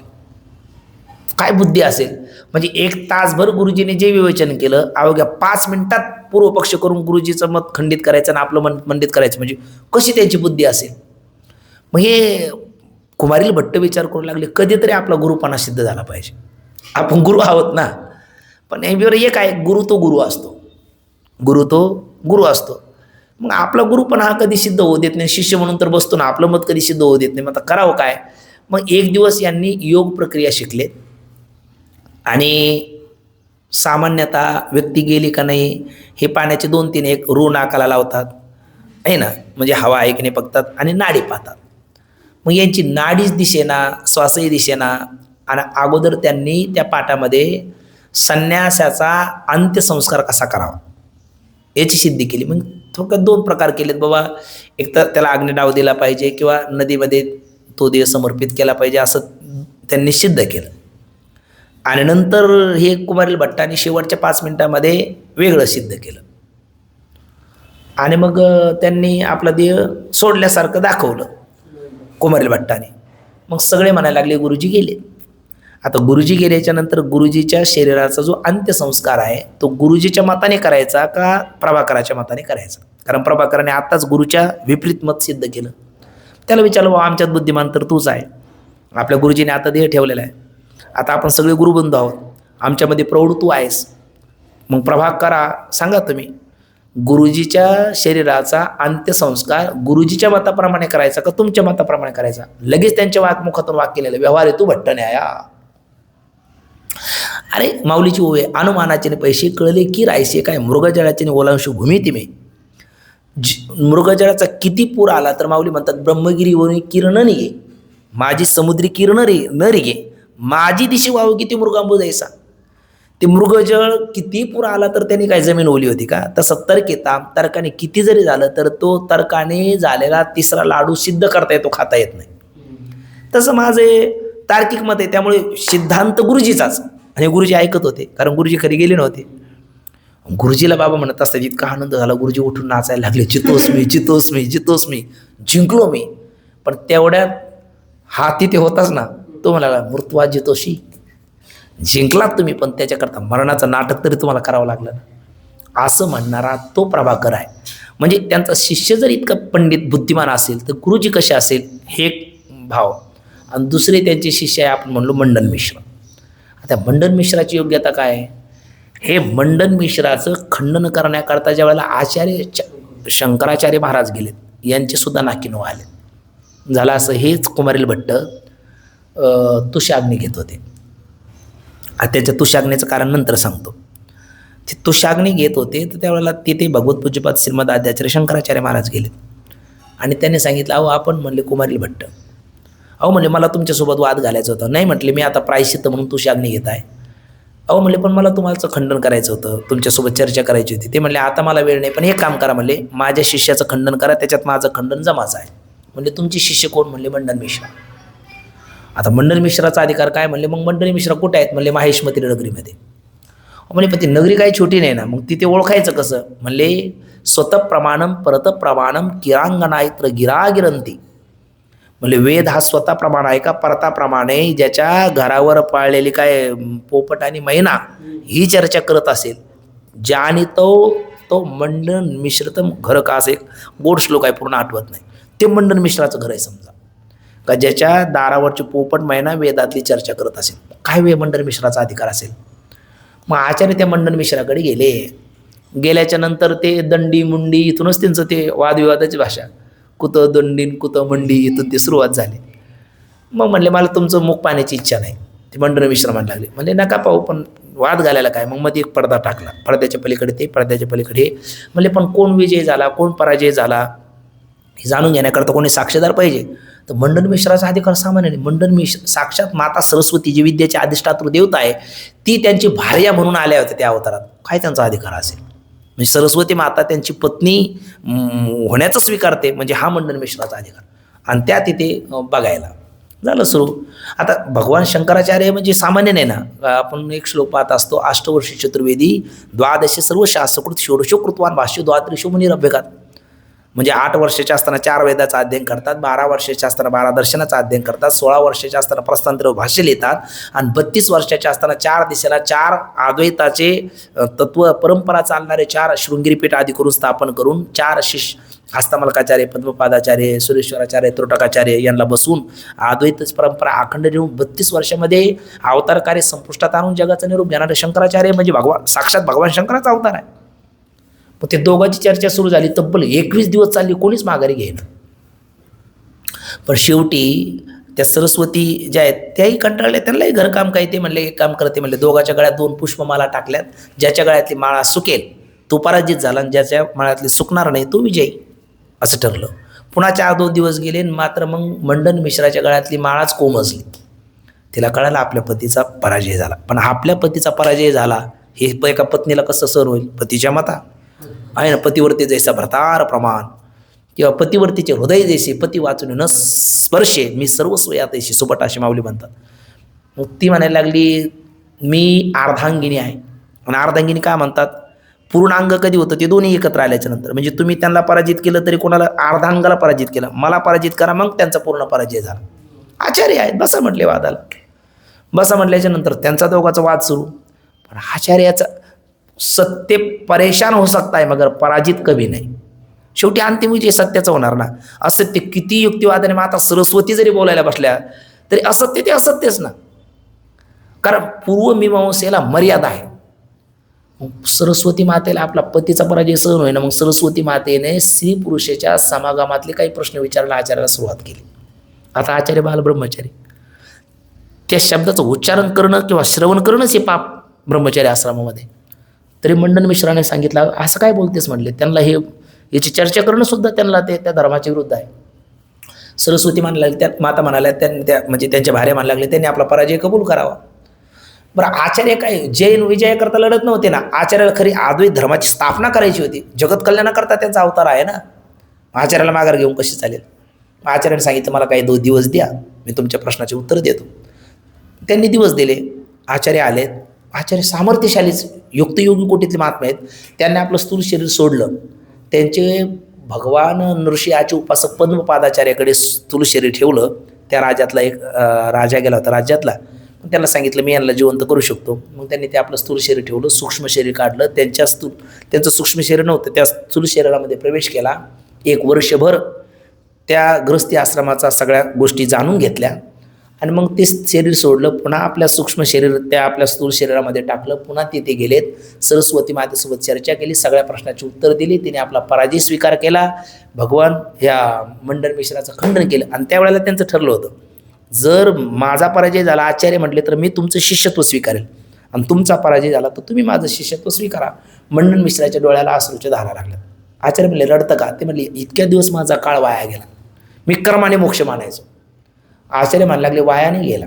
काय बुद्धी असेल. म्हणजे 1 तासभर गुरुजीने जे विवेचन केलं अवघ्या 5 मिनिटात पूर्वपक्ष करून गुरुजीचं मत खंडित करायचं आणि आपलं मत मंडित करायचं, म्हणजे कशी त्यांची बुद्धी असेल. मग हे कुमारील भट्ट विचार करू लागले कधीतरी आपला गुरुपणा सिद्ध झाला पाहिजे. आपण गुरु आहोत ना, पण एक आहे गुरु तो गुरु असतो, गुरु तो गुरु असतो. मग आपला गुरुपणा हा कधी सिद्ध होऊ देत नाही. शिष्य म्हणून तर बसतो ना, आपलं मत कधी सिद्ध होऊ देत नाही. मग आता करावं काय. मग एक दिवस यांनी योग प्रक्रिया शिकले आणि सामान्यतः व्यक्ती गेली का नाही हे पाण्याचे 2-3 एक रू नाकाला लावतात आहे ना, म्हणजे हवा ऐकणे बघतात आणि नाडी पाहतात. मग यांची नाडीच दिसेना, श्वासही दिसेना आणि अगोदर त्यांनी त्या पाठामध्ये संन्यासाचा अंत्यसंस्कार कसा करावा याची सिद्धी केली. मग थोडक्यात 2 प्रकार केलेत बाबा. एक तर त्याला अग्निडाव दिला पाहिजे किंवा नदीमध्ये तो देह समर्पित केला पाहिजे असं त्यांनी सिद्ध केलं. आणि नंतर हे कुमारील भट्टाने शेवटच्या 5 मिनिटामध्ये वेगळं सिद्ध केलं आणि मग त्यांनी आपला देह सोडल्यासारखं दाखवलं कुमारील भट्टाने. मग सगळे म्हणायला लागले गुरुजी गेले. आता गुरुजी गेल्याच्या नंतर गुरुजीच्या शरीराचा जो अंत्यसंस्कार आहे तो गुरुजीच्या मताने करायचा का प्रभाकराच्या मताने करायचा. कारण प्रभाकराने आत्ताच गुरुच्या विपरीत मत सिद्ध केलं. त्याला विचारलं बाबा आमच्यात बुद्धिमान तर तूच आहे, आपल्या गुरुजीने आता देह ठेवलेला आहे, आता आपण सगळे गुरुबंधू आहोत, आमच्यामध्ये प्रौढ तू आहेस. मग प्रभाकरा सांगा तुम्ही गुरुजीच्या शरीराचा अंत्यसंस्कार गुरुजीच्या मताप्रमाणे करायचा का तुमच्या मताप्रमाणे करायचा. लगेच त्यांच्या मुखातून वाक्य केलेलं व्यवहार तू भट्ट न्याया. अरे माऊलीची ओवे अनुमानाचे पैसे कळले की रायसे काय मृगजळाचे ओलांश भूमिती मे. मृगजळाचा किती पूर आला तर माऊली म्हणतात ब्रह्मगिरीवरून किरण निघे माझी समुद्री किरण न रिगे माझी दिशी वाहू किती मृगांबू जायचा. ते मृगजळ किती पूर आला तर त्यांनी काय जमीन ओली होती का. तसं तर्काने किती जरी झालं तर तो तर्काने झालेला 3रा लाडू सिद्ध करता येतो, खाता येत नाही. तसं माझे तार्किक मत आहे. त्यामुळे सिद्धांत गुरुजीचाच आणि गुरुजी ऐकत होते कारण गुरुजी खरी गेले नव्हते. गुरुजीला बाबा म्हणत असतात इतका आनंद झाला गुरुजी उठून नाचायला लागले जितोस मी जितोस मी जितोस मी जिंकलो मी. पण तेवढ्यात हाती ते होताच ना, तो म्हणाला मृत्वा जितोशी, जिंकलात तुम्ही पण त्याच्याकरता मरणाचं नाटक तरी तुम्हाला करावं लागलं ना, असं म्हणणारा तो प्रभाकर आहे. म्हणजे त्यांचा शिष्य जर इतका पंडित बुद्धिमान असेल तर गुरुजी कसे असेल हे एक भाव. आणि दुसरे त्यांचे शिष्य आहे आपण म्हणलो मंडन मिश्र. आता मंडन मिश्राची योग्यता काय आहे. हे मंडन मिश्राचं खंडन करण्याकरता ज्या वेळेला आचार्य शंकराचार्य महाराज गेलेत यांचे सुद्धा नाकीनो आले. झालं असं हेच कुमारील भट्ट तुषाग्नी घेत होते. त्याच्या तुषाग्नीचं कारण नंतर सांगतो. ते तुषाग्नी घेत होते तर त्यावेळेला तिथे भगवत पूज्यपाद श्रीमद आद्याचार्य शंकराचार्य महाराज गेले आणि त्यांनी सांगितलं अहो आपण म्हणले कुमारील भट्ट, अहो म्हणले मला तुमच्यासोबत वाद घालायचं होतं. नाही म्हटले मी आता प्रायश्चित्त म्हणून तुषाग्नी घेत आहे. अहो म्हणले पण मला तुम्हाचं खंडन करायचं होतं, तुमच्यासोबत चर्चा करायची होती. ते म्हणले आता मला वेळ नाही पण हे काम करा म्हणले माझ्या शिष्याचं खंडन करा, त्याच्यात माझं खंडन जमाचं आहे. म्हणले तुमचे शिष्य कोण. म्हणले मंडन मिश्रा. आता मंडन मिश्राचा अधिकार काय. म्हणले मग मंडन मिश्रा कुठे आहेत. म्हणले माहेशमती नगरीमध्ये. म्हणजे पण ती नगरी काही छोटी नाही ना, मग तिथे ओळखायचं कसं. म्हणले स्वतः प्रमाणम परत प्रमाणम किरांगणायत्र गिरा गिरंती. म्हणजे वेद हा स्वतः प्रमाण आहे का परता प्रमाण आहे. ज्याच्या घरावर पाळलेली काय पोपट आणि मैना ही चर्चा करत असेल ज्याने तो मंडन मिश्रतम घर का असे गोड श्लोक आहे पूर्ण आठवत नाही. ते मंडन मिश्राचं घर आहे समजा का ज्याच्या दारावरची पोपट मैना वेदातली चर्चा करत असेल. काय वे मंडन मिश्राचा अधिकार असेल. मग आचार्य त्या मंडन मिश्राकडे गेल्याच्या नंतर ते दंडी मुंडी इथूनच त्यांचं ते वादविवादाची भाषा कुतं दंडीन कुतं मंडी इथून ते सुरुवात झाली. मग म्हणले मला तुमचं मुख पाहण्याची इच्छा नाही. ते मंडन मिश्र म्हणू लागले. म्हणले नका पाहू पण वाद घालायला काय. मग मध्ये एक पडदा टाकला, पडद्याच्या पलीकडे ते पडद्याच्या पलीकडे हे. म्हणले पण कोण विजय झाला कोण पराजय झाला हे जाणून घेण्याकरता कोणी साक्षीदार पाहिजे. तर मंडन मिश्राचा अधिकार सामान्य नाही. मंडन मिश्र साक्षात माता सरस्वती जी विद्येची अधिष्ठातृ देवता आहे ती त्यांची भार्या म्हणून आल्या होत्या त्या अवतारात. काय त्यांचा अधिकार असेल. म्हणजे सरस्वती माता त्यांची पत्नी होण्याचं स्वीकारते, म्हणजे हा मंडन मिश्राचा अधिकार. आणि त्या तिथे बघायला झालं सुरू. आता भगवान शंकराचार्य म्हणजे सामान्य नाही ना. आपण एक श्लोक पाहत असतो, अष्टवर्षी चतुर्वेदी द्वादशी सर्व शास्त्रकृत षोडशोकृतवान भाष्य द्वादशो मुनिरभ्यगात. म्हणजे 8 वर्षाचे असताना 4 वेदाचा अध्ययन करतात, 12 वर्षाचे असताना 12 दर्शनाचा अध्ययन करतात, 16 वर्षाचे असताना प्रस्थांतर भाष्य लिहितात, आणि 32 वर्षाचे असताना 4 दिशेला 4 अद्वैताचे तत्व परंपरा चालणारे 4 शृंगेरीपीठ आदी करून स्थापन करून 4 शिष्य हस्तमलकाचार्य, पद्मपादाचार्य, सुरेश्वराचार्य, त्रोटकाचार्य यांना बसून अद्वैतच परंपरा अखंड ठेवून 32 वर्षामध्ये अवतार कार्य संपुष्टात आणून जगाचा निरूप घेणारे शंकराचार्य म्हणजे भगवान साक्षात भगवान शंकराचा अवतार आहे. मग ते दोघांची चर्चा सुरू झाली, तब्बल 21 दिवस चालली, कोणीच माघारी घेईना. पण शेवटी त्या सरस्वती ज्या आहेत त्याही कंटाळल्या, त्यांनाही घरकाम काय, ते म्हणले एक काम करते म्हणले, दोघांच्या गळ्यात 2 पुष्पमाला टाकल्यात, ज्याच्या गळ्यातली माळा सुकेल तो पराजित झाला आणि ज्याच्या माळ्यातली सुकणार नाही तो विजयी, असं ठरलं. पुन्हा 4-2 दिवस गेले, मात्र मग मंडन मिश्राच्या गळ्यातली माळाच कोमजली. तिला कळालं आपल्या पतीचा पराजय झाला. पण आपल्या पतीचा पराजय झाला हे एका पत्नीला कसं सहन होईल? पतीच्या माता आहे ना, पतिवर्ती जैसा भरतार प्रमाण, किंवा पतिवर्तीचे हृदय जैसे पती वाचून न स्पर्शे मी सर्वस्व यातैशी सुपट अशी माऊली म्हणतात. मग ती म्हणायला लागली मी अर्धांगिनी आहे. आणि अर्धांगिनी काय म्हणतात? पूर्णांग कधी होतं? ते दोन्ही एकत्र आल्याच्या नंतर. म्हणजे तुम्ही त्यांना पराजित केलं तरी कोणाला अर्धांगाला पराजित केलं, मला पराजित करा, मग त्यांचा पूर्ण पराजय झाला. आचार्य आहेत, बसा म्हटले वादाला. बसा म्हटल्याच्या नंतर त्यांचा दोघाचा वाद सुरू. पण आचार्याचा सत्य परेशान हो सकता है मगर पराजित कभी नाही. शेवटी अंतिम विजय सत्याचं होणार ना. असत्य किती युक्तिवादाने, मग आता सरस्वती जरी बोलायला बसल्या तरी असत्य ते असत्यच ना, कारण पूर्वमीमांसेला मर्यादा आहे. सरस्वती मातेला आपला पतीचा पराजय सहन होईना, मग सरस्वती मातेने स्त्री पुरुषाच्या समागमातले काही प्रश्न विचारायला आचार्याला सुरुवात केली. आता आचार्य बालब्रह्मचारी, त्या शब्दाचं उच्चारण करणं किंवा श्रवण करणंच हे पाप ब्रह्मचारी आश्रमामध्ये. तरी मंडन मिश्राने सांगितलं असं काय बोलतेस म्हणले. त्यांना याची चर्चा करणं सुद्धा त्यांना त्या धर्माच्या विरुद्ध आहे. सरस्वती म्हणायला लागली, त्या माता म्हणाल्या, त्या म्हणजे त्यांच्या भार्या म्हणायला लागले त्यांनी आपला पराजय कबूल करावा. बरं, आचार्य काय जैन विजयाकरता लढत नव्हते ना. आचार्याला खरी अद्वैत धर्माची स्थापना करायची होती, जगत कल्याणाकरता त्यांचा अवतार आहे ना. आचार्याला माघार घेऊन कशी चालेल? आचार्याने सांगितलं मला काही 2 दिवस द्या, मी तुमच्या प्रश्नाचे उत्तर देतो. त्यांनी दिवस दिले. आचार्य आलेत. आचार्य सामर्थ्यशालीच युक्तयोगी कोटीतले महात्मा आहेत. त्यांनी आपलं स्थूल शरीर सोडलं. त्यांचे भगवान नृसिंहाचे उपासक पद्मपादाचार्याकडे स्थूल शरीर ठेवलं. त्या राज्यातला एक राजा गेला होता राज्यातला, त्याला सांगितलं मी यांना जिवंत करू शकतो. मग त्यांनी ते आपलं स्थूल शरीर ठेवलं, सूक्ष्म शरीर काढलं. त्यांचं सूक्ष्म शरीर नव्हतं, त्या स्थूल शरीरामध्ये प्रवेश केला. 1 वर्षभर त्या गृहस्थी आश्रमाचा सगळ्या गोष्टी जाणून घेतल्या आणि मग ते शरीर सोडलं. पुन्हा आपल्या सूक्ष्म शरीर त्या आपल्या स्थूल शरीरामध्ये टाकलं. पुन्हा तिथे गेलेत. सरस्वती मातेसोबत चर्चा केली, सगळ्या प्रश्नाची उत्तर दिली. तिने आपला पराजय स्वीकार केला. भगवान ह्या मंडन मिश्राचं खंडन केलं. आणि त्यावेळेला त्यांचं ठरलं होतं, जर माझा पराजय झाला आचार्य म्हटले तर मी तुमचं शिष्यत्व स्वीकारेल, आणि तुमचा पराजय झाला तर तुम्ही माझं शिष्यत्व स्वीकारा. मंडन मिश्राच्या डोळ्याला अश्रूच्या धारा लागल्या. आचार्य म्हणले रडतं का? ते म्हणले इतक्या दिवस माझा काळ वाया गेला, मी कर्माने मोक्ष मानायचो. आचार्य म्हणायला लागले वाया नाही गेला,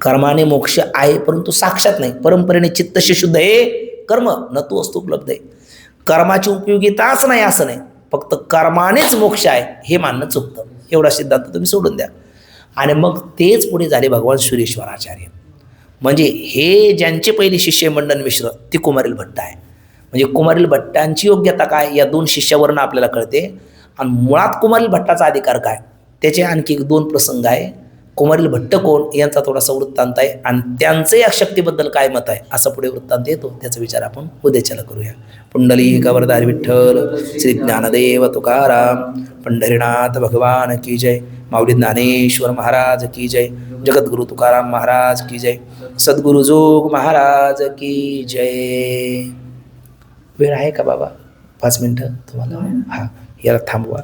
कर्माने मोक्ष आहे परंतु साक्षात नाही. परंपरेने चित्तशी शुद्ध हे कर्म न तो वस्तू उपलब्ध आहे. कर्माची उपयोगिताच नाही असं नाही, फक्त कर्मानेच मोक्ष आहे हे मानणं चुकतं. एवढा सिद्धांत तुम्ही सोडून द्या. आणि मग तेच पुढे झाले भगवान सुरेश्वराचार्य. म्हणजे हे ज्यांचे पहिले शिष्य मंडन मिश्र ती कुमारील भट्ट आहे. म्हणजे कुमारील भट्टांची योग्यता काय या 2 शिष्यावरून आपल्याला कळते. आणि मुळात कुमारील भट्टाचा अधिकार काय त्याचे आणखी 2 प्रसंग आहे. कुमारील भट्ट कोण यांचा थोडासा वृत्तांत आहे आणि त्यांचं या शक्तीबद्दल काय मत आहे असा पुढे वृत्तांत येतो. त्याचा विचार आपण उद्याच्याला करूया. पुंडलिक वरदारी विठ्ठल श्री ज्ञानदेव तुकाराम पंढरीनाथ भगवान की जय. माऊली ज्ञानेश्वर महाराज की जय. जगद्गुरु तुकाराम महाराज की जय. सद्गुरु जोग महाराज की जय. वेळ आहे का बाबा? 5 मिनटं तुम्हाला? हां, याला थांबवा.